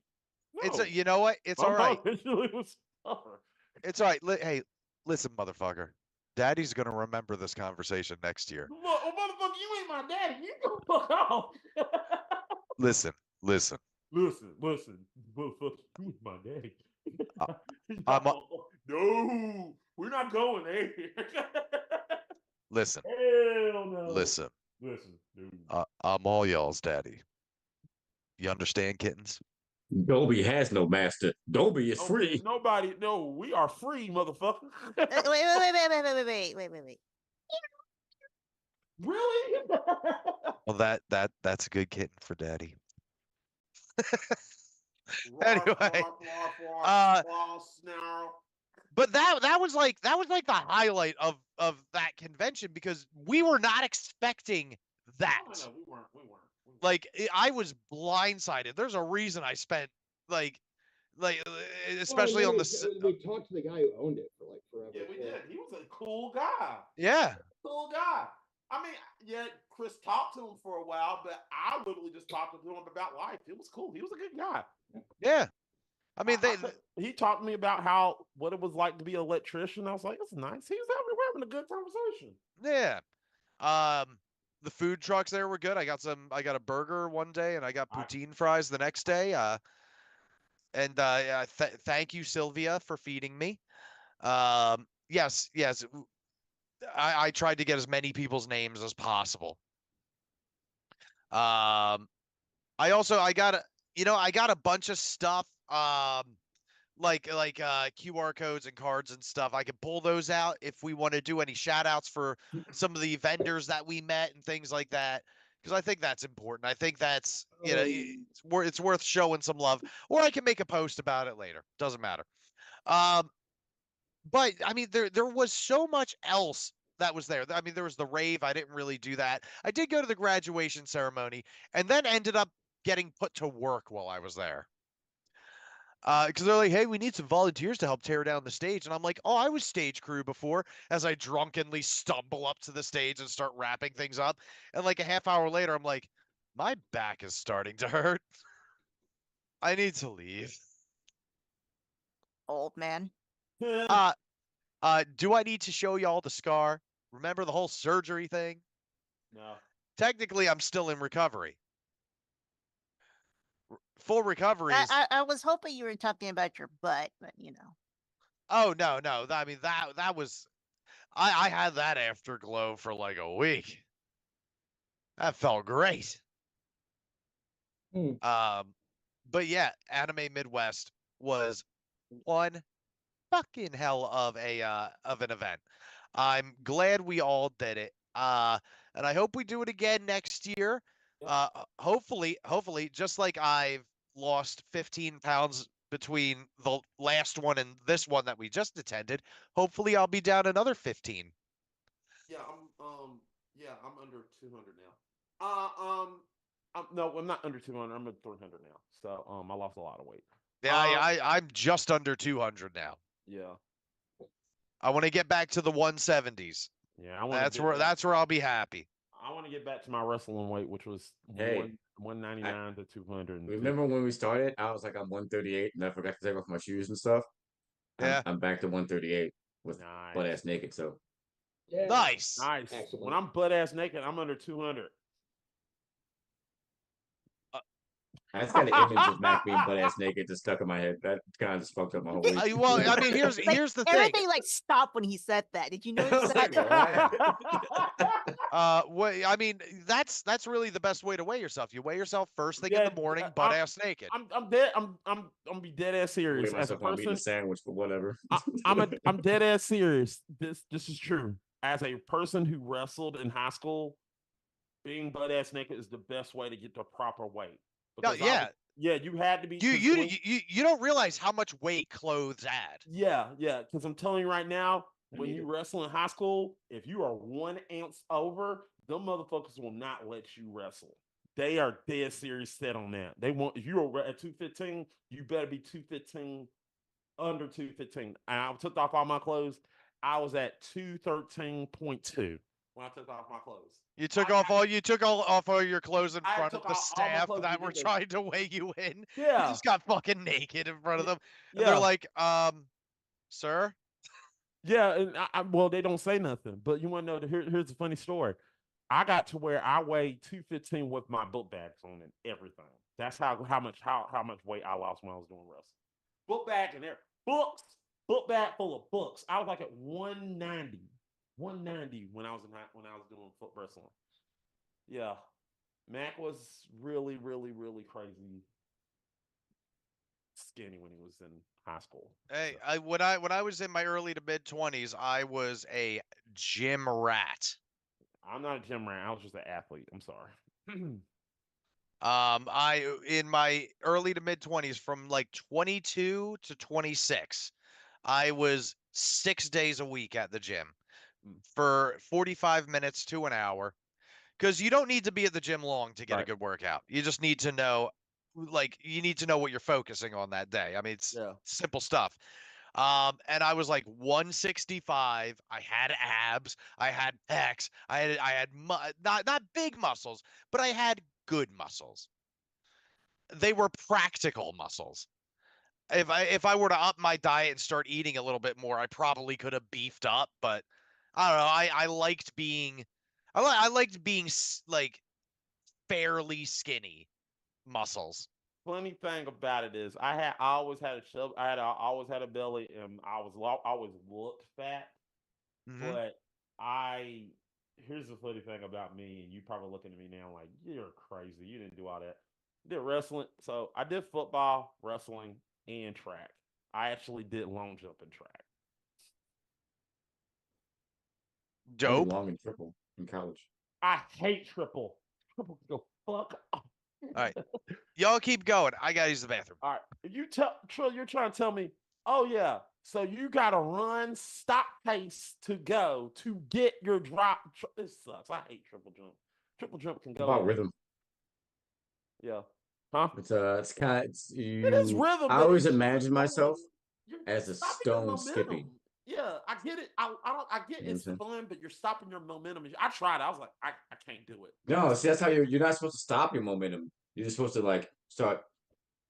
No. It's you know what? It's My all right. mom usually was tougher. It's all right. Hey, listen, motherfucker. Daddy's gonna remember this conversation next year. Look, motherfucker, you ain't my daddy. You go fuck off. Listen. Listen, motherfucker, you ain't my daddy. No, we're not going there. Listen. Hell no. Listen. No. I'm all y'all's daddy. You understand, kittens? Dolby has no master. Dolby is No, free. No, we are free, motherfucker. Wait. Really? Well, that's a good kitten for daddy. Anyway, but that was like the highlight of that convention because we were not expecting that. No, we weren't. Like I was blindsided. There's a reason I spent like especially on the. We talked to the guy who owned it for like forever. Yeah, we did. He was a cool guy. Yeah. Cool guy. I mean, yeah, Chris talked to him for a while, but I literally just talked to him about life. It was cool. He was a good guy. Yeah. I mean, he talked to me about what it was like to be an electrician. I was like, that's nice. We're having a good conversation. Yeah. The food trucks there were good. I got a burger one day and I got poutine fries the next day. Thank you, Sylvia, for feeding me. Yes. I tried to get as many people's names as possible. I got a bunch of stuff. Like QR codes and cards and stuff. I can pull those out if we want to do any shout outs for some of the vendors that we met and things like that. Because I think that's important. I think that's it's worth showing some love. Or I can make a post about it later. Doesn't matter. But I mean, there was so much else that was there. I mean, there was the rave. I didn't really do that. I did go to the graduation ceremony and then ended up getting put to work while I was there. Because they're like, hey, we need some volunteers to help tear down the stage. And I'm like, oh, I was stage crew before, as I drunkenly stumble up to the stage and start wrapping things up. And like a half hour later, I'm like, my back is starting to hurt. I need to leave. Old man. Do I need to show y'all the scar? Remember the whole surgery thing? No. Technically, I'm still in recovery. Full recovery is... I was hoping you were talking about your butt, but you know. Oh, no. I mean, that was... I had that afterglow for like a week. That felt great. But yeah, Anime Midwest was one fucking hell of an event. I'm glad we all did it. And I hope we do it again next year. Hopefully, just like I've lost 15 pounds between the last one and this one that we just attended, hopefully I'll be down another 15. Yeah, I'm under 200 now. No, I'm not under 200. I'm at 300 now. So, I lost a lot of weight. Yeah, I'm just under 200 now. Yeah. I want to get back to the 170s. Yeah, that's where I'll be happy. I want to get back to my wrestling weight, which was 199 to 200. Remember when we started? I was like, I'm 138, and I forgot to take off my shoes and stuff. Yeah. I'm back to 138 with butt ass naked. So yeah. Nice. Excellent. When I'm butt ass naked, I'm under 200. I just got an image of Mac being butt ass naked just stuck in my head. That kind of just fucked up my whole week. Well, I mean, here's the thing. Everything like stopped when he said that. Did you notice that? What I mean, that's really the best way to weigh yourself. You weigh yourself first thing in the morning, butt ass naked. I'm dead. I'm be dead ass Weigh serious as a myself while I'm eating a person. sandwich, but whatever. I'm dead ass serious. This is true. As a person who wrestled in high school, being butt ass naked is the best way to get the proper weight. No, Because yeah. you had to be. You don't realize how much weight clothes add. Yeah. Because I'm telling you right now, when you wrestle in high school, if you are 1 ounce over, them motherfuckers will not let you wrestle. They are dead serious set on that. They want if you're at 215, you better be 215 under 215. And I took off all my clothes. I was at 213.2 when I took off my clothes. You took off all your clothes in front of the staff that were they, trying to weigh you in. Yeah. You just got fucking naked in front of them. And Yeah. they're like, sir? Yeah, and well, they don't say nothing. But you want to know, here's a funny story. I got to where I weighed 215 with my book bags on and everything. That's how much weight I lost when I was doing wrestling. Book bag and there, books, book bag full of books. I was like at 190 when I was doing foot wrestling. Yeah, Mac was really, really, really crazy skinny when he was in high school. Hey, when I was in my early to mid 20s, I was a gym rat. I'm not a gym rat. I was just an athlete. I'm sorry. I in my early to mid 20s, from like 22 to 26, I was 6 days a week at the gym for 45 minutes to an hour. Because you don't need to be at the gym long to get a good workout. You just need to know, you need to know what you're focusing on that day. I mean, it's simple stuff. And I was like 165. I had abs. I had pecs. I had not big muscles, but I had good muscles. They were practical muscles. If I were to up my diet and start eating a little bit more, I probably could have beefed up. But I don't know. I liked being, I liked being like fairly skinny muscles. Funny thing about it is, I always had a chub. I always had a belly, and I always looked fat. Mm-hmm. But here's the funny thing about me, and you probably looking at me now like you're crazy. You didn't do all that. I did wrestling, so I did football, wrestling, and track. I actually did long jump and track. Dope. Long and triple in college. I hate triple. Triple go fuck off. All right, y'all keep going. I gotta use the bathroom. All right, you're trying to tell me, oh yeah, so you gotta run stop pace to go to get your drop. This sucks. I hate triple jump. Triple jump can go about rhythm. Yeah. Huh? It's kind of it is rhythm. I always imagine myself as a stone skipping. Yeah, I get it. I get it's fun, but you're stopping your momentum. I tried. I was like, I can't do it. No, see, that's how you're not supposed to stop your momentum. You're just supposed to like start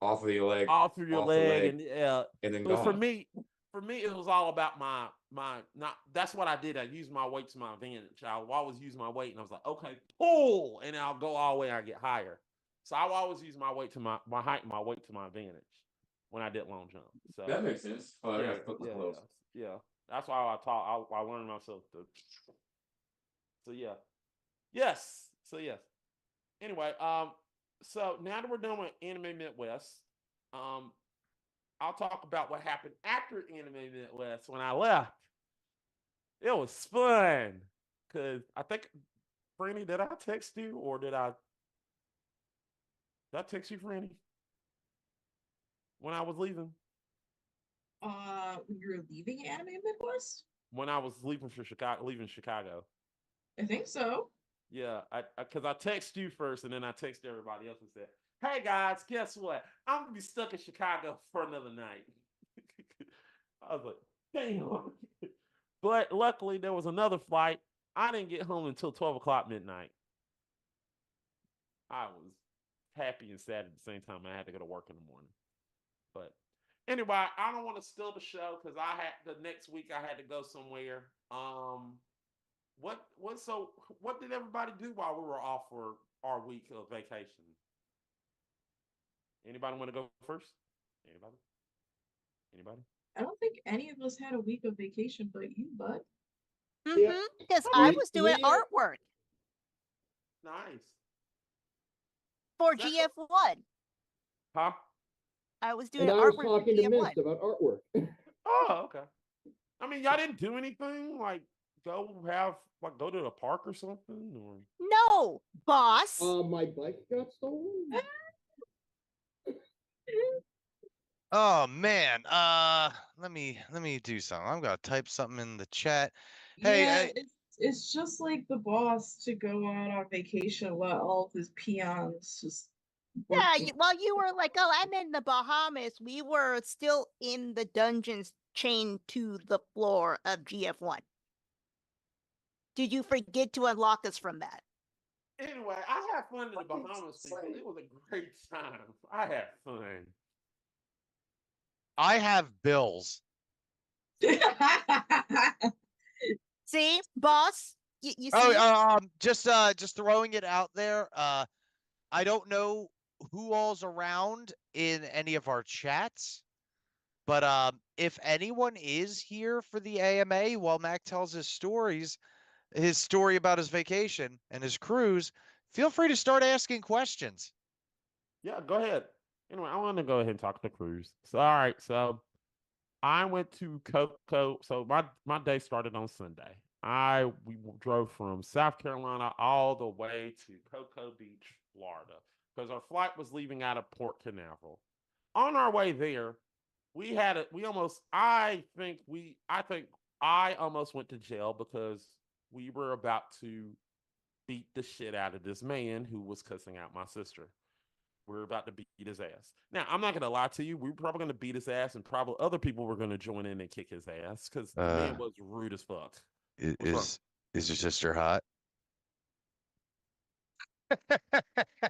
off of your leg, off of your leg, and then but for me, it was all about my not. That's what I did. I used my weight to my advantage. I would always use my weight, and I was like, okay, pull, and I'll go all the way. And I get higher. So I will always use my weight to my height, and my weight to my advantage when I did long jump. So that makes sense. Oh, yeah. That's why I learned myself to. So yeah, yes. So yes. Anyway, so now that we're done with Anime Midwest, I'll talk about what happened after Anime Midwest when I left. It was fun because I think, Franny, did I text you or did I text you, Franny, when I was leaving? You're leaving Anime Midwest? When I was leaving Chicago. I think so. Yeah, because I text you first, and then I text everybody else and said, "Hey guys, guess what? I'm gonna be stuck in Chicago for another night." I was like, "Damn!" But luckily, there was another flight. I didn't get home until 12 o'clock midnight. I was happy and sad at the same time. I had to go to work in the morning. But anyway, I don't want to steal the show because the next week I had to go somewhere. What did everybody do while we were off for our week of vacation? Anybody want to go first? Anybody? I don't think any of us had a week of vacation but you, bud. Because I was doing artwork. Nice. For Is that GF1. Huh? I was doing And an I was artwork for talking to GF1. Mist about artwork. Oh, okay. I mean, y'all didn't do anything like go to the park or something, or No, boss. My bike got stolen. Oh man. Let me do something. I'm gonna type something in the chat. Hey, Yeah, it's just like the boss to go out on vacation while all of his peons just work. Yeah, while you were like, oh, I'm in the Bahamas, we were still in the dungeons chained to the floor of GF1. Did you forget to unlock us from that? anyway, I had fun in the Bahamas, people. It was a great time. I had fun. I have bills. See, boss, you see? Oh, just throwing it out there. I don't know who all's around in any of our chats, but if anyone is here for the AMA while Mac tells his story about his vacation and his cruise, feel free to start asking questions. Yeah, go ahead. Anyway, I want to go ahead and talk to Cruz. So, all right, so I went to Coco. So my day started on Sunday. We drove from South Carolina all the way to Cocoa Beach, Florida, because our flight was leaving out of Port Canaveral. On our way there, we almost I think I almost went to jail because we were about to beat the shit out of this man who was cussing out my sister. We were about to beat his ass. Now, I'm not going to lie to you. We were probably going to beat his ass, and probably other people were going to join in and kick his ass because the man was rude as fuck. Is your sister hot?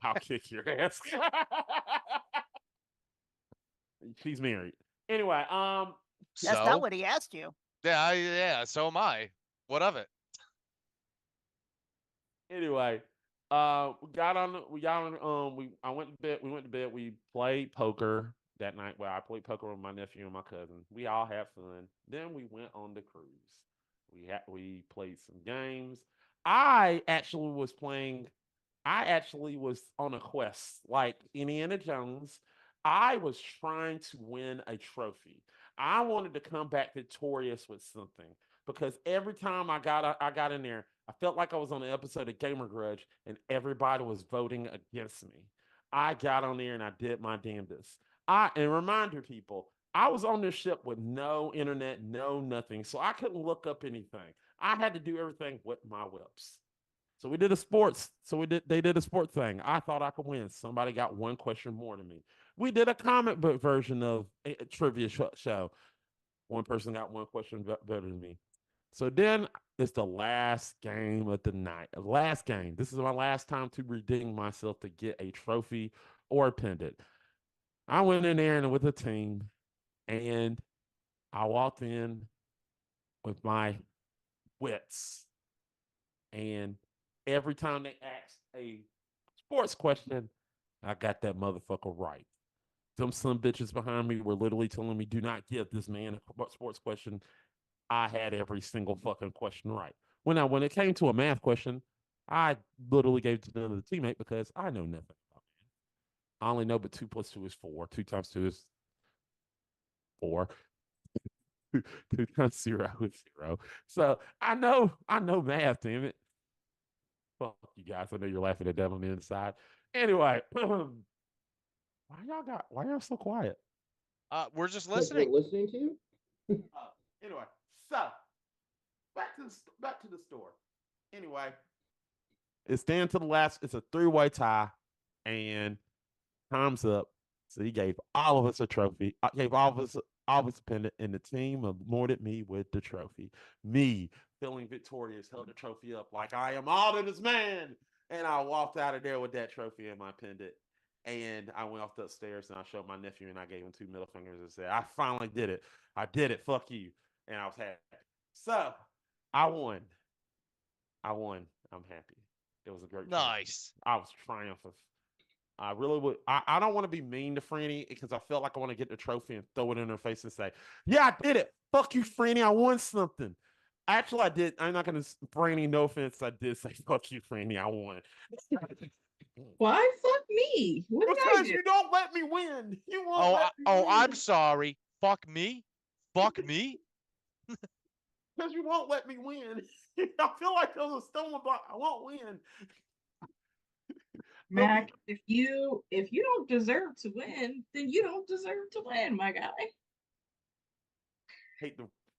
I'll kick your ass. She's married. Anyway, That's not what he asked you. Yeah, so am I. What of it? Anyway, I went to bed. We went to bed. We played poker that night. Well, I played poker with my nephew and my cousin. We all had fun. Then we went on the cruise. We played some games. I actually was playing. I actually was on a quest like Indiana Jones. I was trying to win a trophy. I wanted to come back victorious with something because every time I got in there, I felt like I was on an episode of Gamer Grudge and everybody was voting against me. I got on there and I did my damnedest. And reminder people, I was on this ship with no internet, no nothing, so I couldn't look up anything. I had to do everything with my whips. So we did a sports. They did a sports thing. I thought I could win. Somebody got one question more than me. We did a comic book version of a trivia show. One person got one question better than me. So then it's the last game of the night. Last game. This is my last time to redeem myself to get a trophy or a pendant. I went in there and with a team, and I walked in with my wits. And every time they asked a sports question, I got that motherfucker right. Some bitches behind me were literally telling me, do not give this man a sports question. I had every single fucking question right. When it came to a math question, I literally gave it to another teammate because I know nothing about math. I only know but 2 + 2 is 4. 2 times 2 is 4. 2 times 0 is 0. So I know math, damn it. Fuck you guys. I know you're laughing at that on the inside. Anyway, why y'all so quiet? We're just We're listening. listening to you. Anyway, so back to the store. Anyway, it's down to the last. It's a 3-way tie, and time's up. So he gave all of us a trophy. I gave all of us a pendant, and the team awarded me with the trophy. Me feeling victorious, held the trophy up like I am all that is man, and I walked out of there with that trophy and my pendant. And I went off the upstairs and I showed my nephew and I gave him 2 middle fingers and said, I finally did it. I did it. Fuck you. And I was happy. So I won. I'm happy. It was a great Nice. trophy. I was triumphant. I really would. I don't want to be mean to Franny because I felt like I want to get the trophy and throw it in her face and say, yeah, I did it. Fuck you, Franny. I won something. Actually, I did. I'm not gonna, Franny, no offense. I did say fuck you, Franny. I won. Why fuck me? What did I Because do? you don't let me win. You won't let me win. I'm sorry. Fuck me. Fuck me. Because you won't let me win. I feel like there's a stumbling block. I won't win. Mac, if you don't deserve to win, then you don't deserve to win, my guy.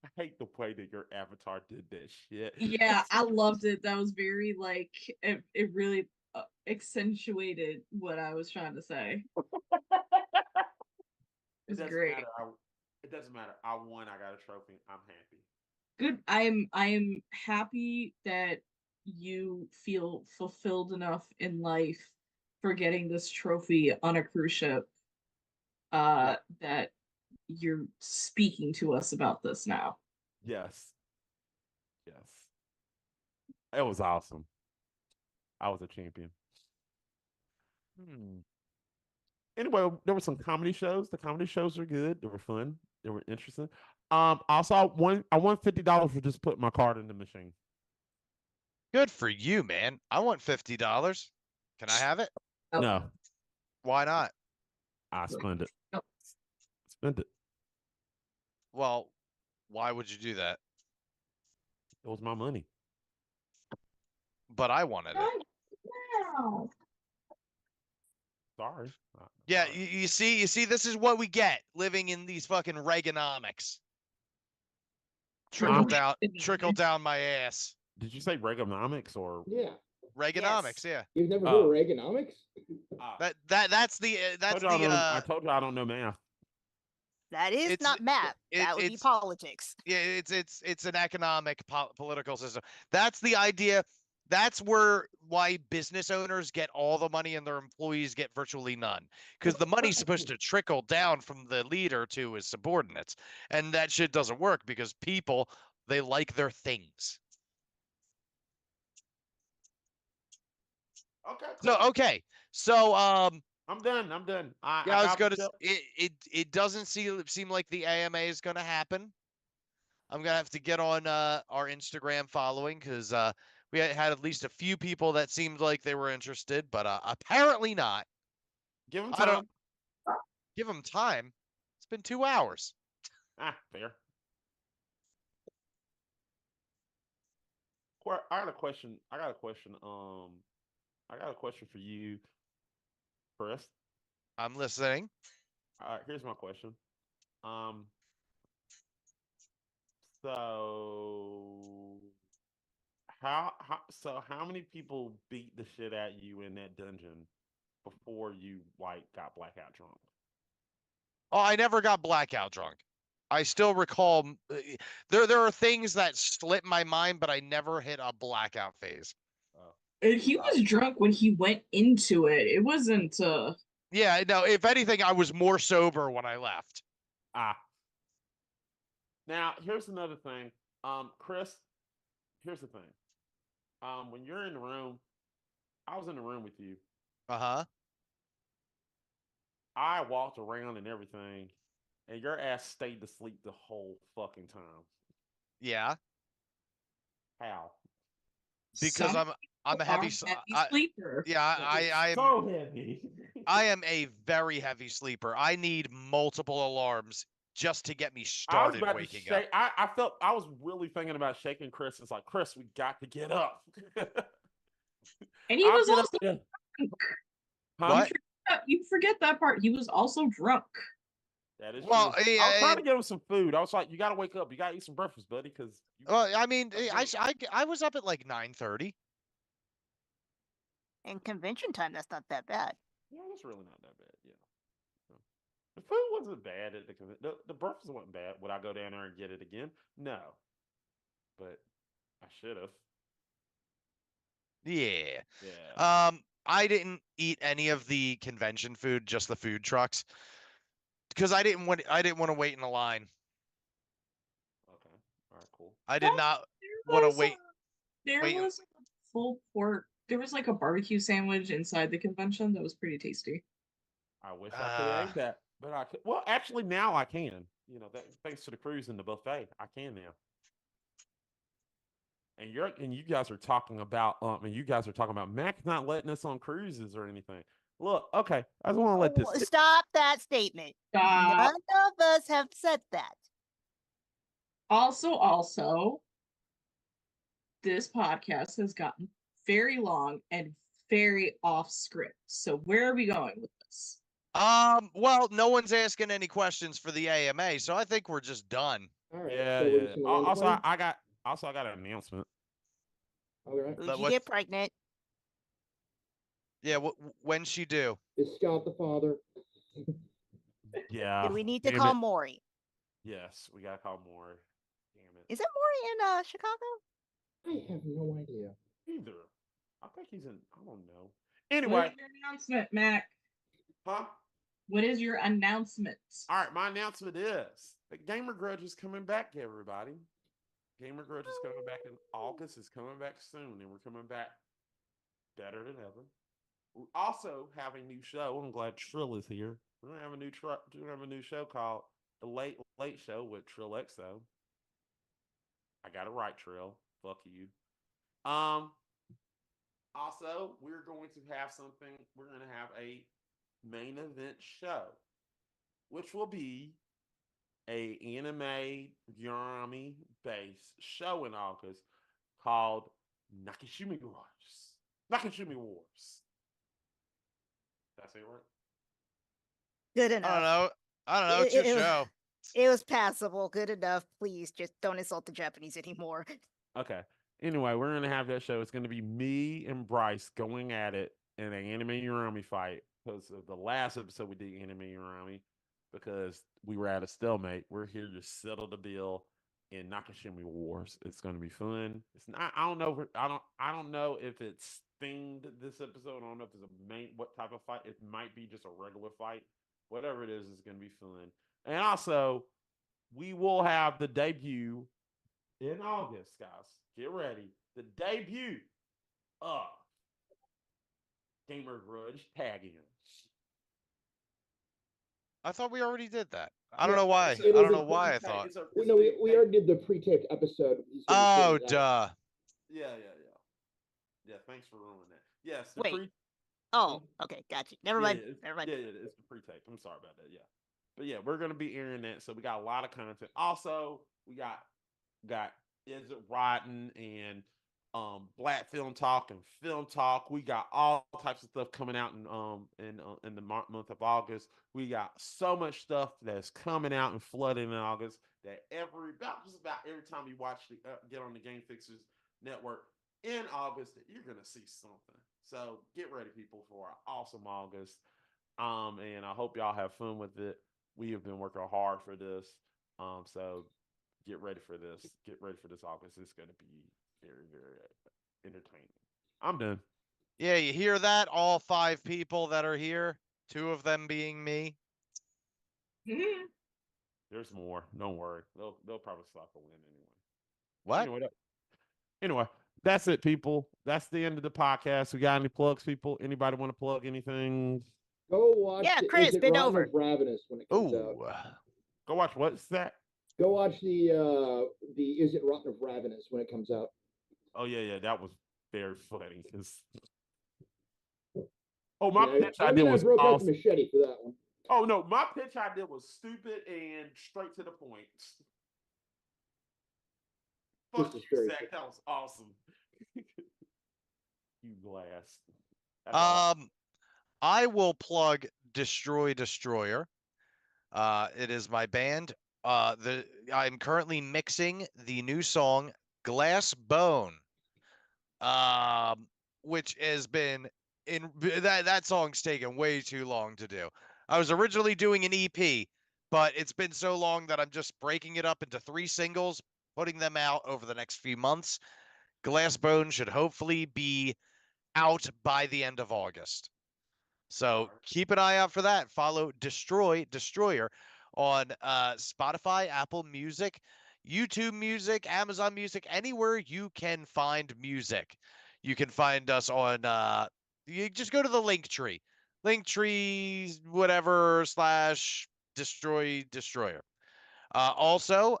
I hate the way that your avatar did that shit. Yeah, I loved it. That was very like it really accentuated what I was trying to say. It's great. It doesn't matter. I won. I got a trophy. I'm happy. Good. I'm happy that you feel fulfilled enough in life for getting this trophy on a cruise ship. That you're speaking to us about this now. Yes. Yes. It was awesome. I was a champion. Anyway, there were some comedy shows. The comedy shows were good. They were fun. They were interesting. Also, I won $50 for just putting my card in the machine. Good for you, man. I want $50. Can I have it? Oh. No, Why not? I spent it. No. Spent it. Well, why would you do that? It was my money. But I wanted it. Wow. Sorry. Yeah, Sorry. you see, this is what we get living in these fucking Reaganomics. Trickle down my ass. Did you say Reaganomics or? Yeah. Reaganomics, yeah. You've never heard of Reaganomics? That's the I told you I don't know math. That is not math. That would be politics. Yeah, it's an economic political system. That's the idea. That's why business owners get all the money and their employees get virtually none. Because the money's supposed to trickle down from the leader to his subordinates. And that shit doesn't work because people, they like their things. Okay. Cool. So I'm done. I was gonna. It doesn't seem like the AMA is gonna happen. I'm gonna have to get on our Instagram following because we had at least a few people that seemed like they were interested, but apparently not. Give them time. Give them time. It's been 2 hours. Fair. I got a question. I got a question for you, Chris. I'm listening. All right, here's my question. So how many people beat the shit at you in that dungeon before you got blackout drunk? Oh, I never got blackout drunk. I still recall there are things that slip my mind, but I never hit a blackout phase. And he was drunk when he went into it. It wasn't Yeah, no, if anything, I was more sober when I left. Now, here's another thing. Chris, here's the thing. When you're in the room, I was in the room with you. Uh-huh. I walked around and everything, and your ass stayed asleep the whole fucking time. Yeah. How? Because I'm a heavy sleeper. Yeah, I am so heavy. I am a very heavy sleeper. I need multiple alarms just to get me started waking up. I was really thinking about shaking Chris. It's like, Chris, we got to get up. And he was also drunk. What? You forget that part. He was also drunk. That is well. True. I was trying to give him some food. I was like, you got to wake up. You got to eat some breakfast, buddy. Because well, I mean, I was up at like 9:30. In convention time, that's not that bad. Yeah, that's really not that bad. Yeah. The food wasn't bad at the breakfast wasn't bad. Would I go down there and get it again? No. But I should have. Yeah. Yeah. I didn't eat any of the convention food, just the food trucks. Because I didn't want to wait in a line. Okay. All right, cool. I did not want to wait. There was a full pork. There was like a barbecue sandwich inside the convention that was pretty tasty. I wish I could have ate that, but I could. Well, actually, now I can. You know, thanks to the cruise and the buffet, I can now. And you guys are talking about Mac's not letting us on cruises or anything. Look, okay, I just want to let this sit. Stop that statement. Stop. None of us have said that. Also, this podcast has gotten very long and very off script. So where are we going with this? Well, no one's asking any questions for the AMA, so I think we're just done. All right. Yeah, so we're yeah. just gonna land the Also, plane? I got an announcement. All right. Who'd But you what- get pregnant? Yeah, when she do? Is Scott the father? Yeah. Do we need to damn call it. Maury? Yes, we gotta call Maury. Damn it. Is it Maury in Chicago? I have no idea. Either. I think he's in. I don't know. What Anyway, is your announcement, Mac? huh? What is your announcement? All right, my announcement is that Gamer Grudge is coming back, everybody. Gamer Grudge is coming back in August. It's coming back soon, and we're coming back better than ever. We also have a new show. I'm glad Trill is here. We're gonna have a new show called The Late Late Show with Trill XO. I got it right, Trill. Fuck you. Also, we're going to have something. We're going to have a main event show, which will be a anime Yurami based show in August called Nakashimi Wars. Nakashimi Wars. Did I say it right? Good enough. I don't know. It's your It was- show. It was passable. Good enough. Please, just don't insult the Japanese anymore. Okay. Anyway, we're gonna have that show. It's gonna be me and Bryce going at it in an anime Urami fight because of the last episode we did anime Urami because we were at a stalemate. We're here to settle the bill in Nakashimi Wars. It's gonna be fun. It's not. I don't know. I don't know if it's themed this episode. I don't know if it's what type of fight. It might be just a regular fight. Whatever it is, it's gonna be fun. And also, we will have the debut in August, guys. Get ready. The debut of Gamer Grudge Tag In. I thought we already did that. I don't know why. It I was don't a know why I thought. No, we already did the pre-taped episode. He's gonna Oh, figure it out. duh. Yeah. Yeah, thanks for ruining that. Yes, the Wait. Oh, okay, gotcha. Never mind. Never mind. Yeah, it's the pre-tape. I'm sorry about that. Yeah. But yeah, we're gonna be airing that. So we got a lot of content. Also, we got Is It Rotten and Black Film Talk and Film Talk. We got all types of stuff coming out in the month of August. We got so much stuff that's coming out and flooding in August that just about every time you watch get on the Game Fixers Network in August, you're gonna see something. So get ready, people, for an awesome August. And I hope y'all have fun with it. We have been working hard for this. So get ready for this. Get ready for this August. It's going to be very, very entertaining. I'm done. Yeah, you hear that? All 5 people that are here, 2 of them being me. Mhm. There's more. Don't worry. They'll probably slap a win anyway. What? Anyway, that's it, people. That's the end of the podcast. We got any plugs, people? Anybody want to plug anything? Go watch. Yeah, the Chris, Is It bend Rotten over. of Ravenous when it comes out. Ooh. Go watch what's that? Go watch the Is It Rotten of Ravenous when it comes out. Oh yeah, that was very funny. Oh, my Yeah, pitch I idea was broke out awesome. the machete for that one. Oh no, my pitch idea was stupid and straight to the point. Fuck This is you, very Zach. true. That was awesome. You glass. That's all. I will plug Destroy Destroyer. It is my band. I'm currently mixing the new song Glass Bone. Which has been that song's taken way too long to do. I was originally doing an EP, but it's been so long that I'm just breaking it up into 3 singles, putting them out over the next few months. Glass Bone should hopefully be out by the end of August. So keep an eye out for that. Follow Destroyer on Spotify, Apple Music, YouTube Music, Amazon Music, anywhere you can find music. You can find us on you just go to the Linktree. Linktree whatever / Destroyer. Also,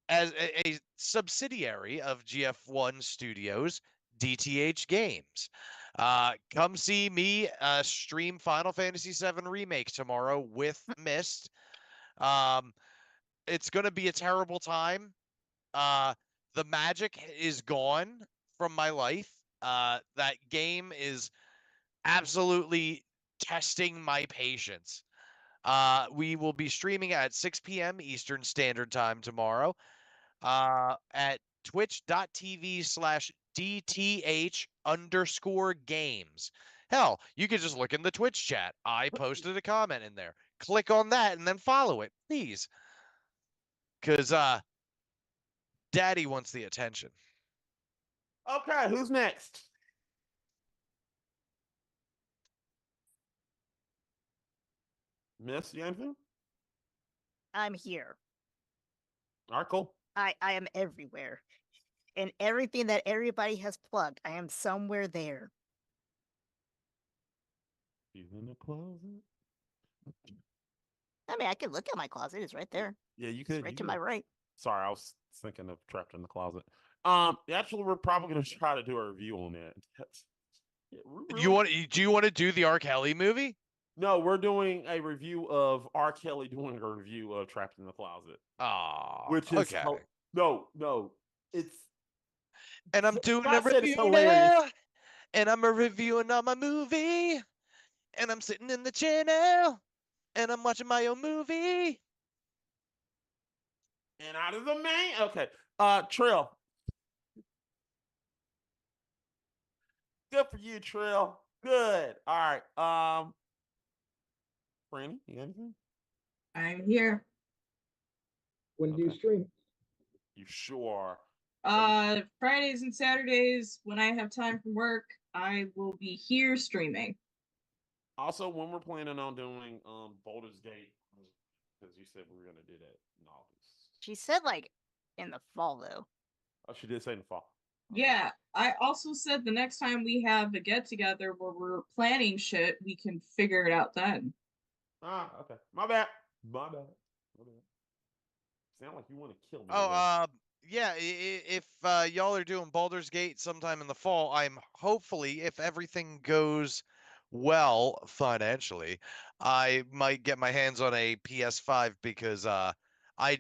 as a subsidiary of GF1 Studios, DTH Games. Come see me stream Final Fantasy VII Remake tomorrow with Mist. It's going to be a terrible time. The magic is gone from my life. That game is absolutely testing my patience. We will be streaming at 6 p.m. Eastern Standard Time tomorrow at twitch.tv/DTH_games. Hell, you could just look in the Twitch chat. I posted a comment in there. Click on that and then follow it, please. Because Daddy wants the attention. Okay, who's next? Miss, you anything? I'm here. All right, cool. I am everywhere. And everything that everybody has plugged, I am somewhere there. You in the closet? I mean, I can look at my closet. It's right there. Yeah, you It's could. right You to could. my right. Sorry, I was thinking of Trapped in the Closet. Actually, we're probably going to try to do a review on that. Yeah, Do you want to do the R. Kelly movie? No, we're doing a review of R. Kelly doing a review of Trapped in the Closet. Which is okay. No, it's. And I'm doing a Scott said it's review hilarious. now, and I'm reviewing on my movie, and I'm sitting in the channel, and I'm watching my own movie. And out of the main, okay. Trill. Good for you, Trill. Good. All right. Franny, you got anything? I'm here. When do you Okay. stream? You sure? Fridays and Saturdays when I have time from work, I will be here streaming. Also, when we're planning on doing Baldur's Gate, because you said we were gonna do that in August. She said like in the fall though. Oh, she did say in the fall. Yeah, I also said the next time we have a get together where we're planning shit, we can figure it out then. Ah, okay. My bad. Sound like you want to kill me. Yeah, if y'all are doing Baldur's Gate sometime in the fall, I'm hopefully, if everything goes well financially, I might get my hands on a PS5 because I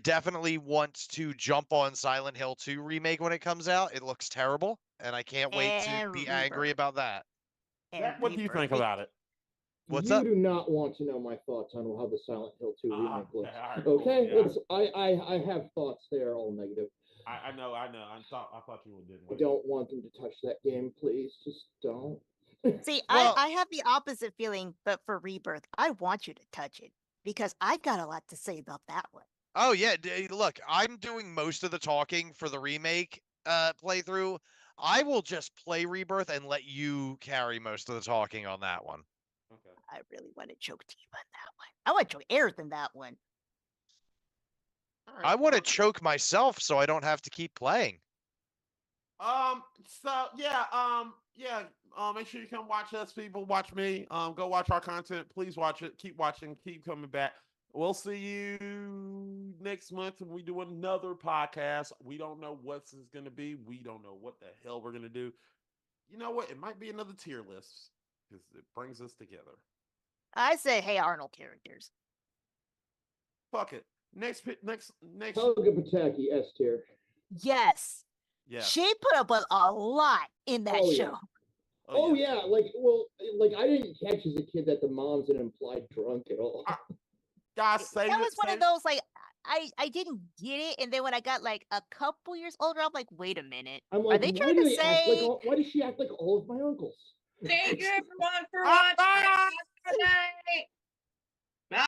definitely want to jump on Silent Hill 2 remake when it comes out. It looks terrible, and I can't wait to be angry about that. Zach, what do you think about it? What's you up? do not want to know my thoughts on how the Silent Hill 2 remake looks. right, Okay, cool, yeah. I have thoughts there, all negative. I know. I thought you didn't. I don't want them to touch that game, please. Just don't. See, Well- I have the opposite feeling, but for Rebirth, I want you to touch it because I've got a lot to say about that one. Oh yeah, look, I'm doing most of the talking for the remake playthrough. I will just play Rebirth and let you carry most of the talking on that one. Okay. I really want to choke Tiva in that one. I want to choke Aerith in that one. All right, I want to choke myself so I don't have to keep playing. So yeah. Make sure you come watch us, people. Watch me. Go watch our content. Please watch it. Keep watching. Keep coming back. We'll see you next month when we do another podcast. We don't know what this is going to be. We don't know what the hell we're going to do. You know what? It might be another tier list because it brings us together. I say, hey, Arnold characters. Fuck it. Next. Helga Pataki, S tier. Yes. Yeah. She put up with a lot in that Oh, yeah. show. Oh yeah, like I didn't catch as a kid that the mom's an implied drunk at all. Guys, That was one of those like I didn't get it, and then when I got like a couple years older, I'm like, wait a minute, I'm are like, they why trying do to they act like say? why does she act like all of my uncles? Thank you everyone for watching. Good night. Bye.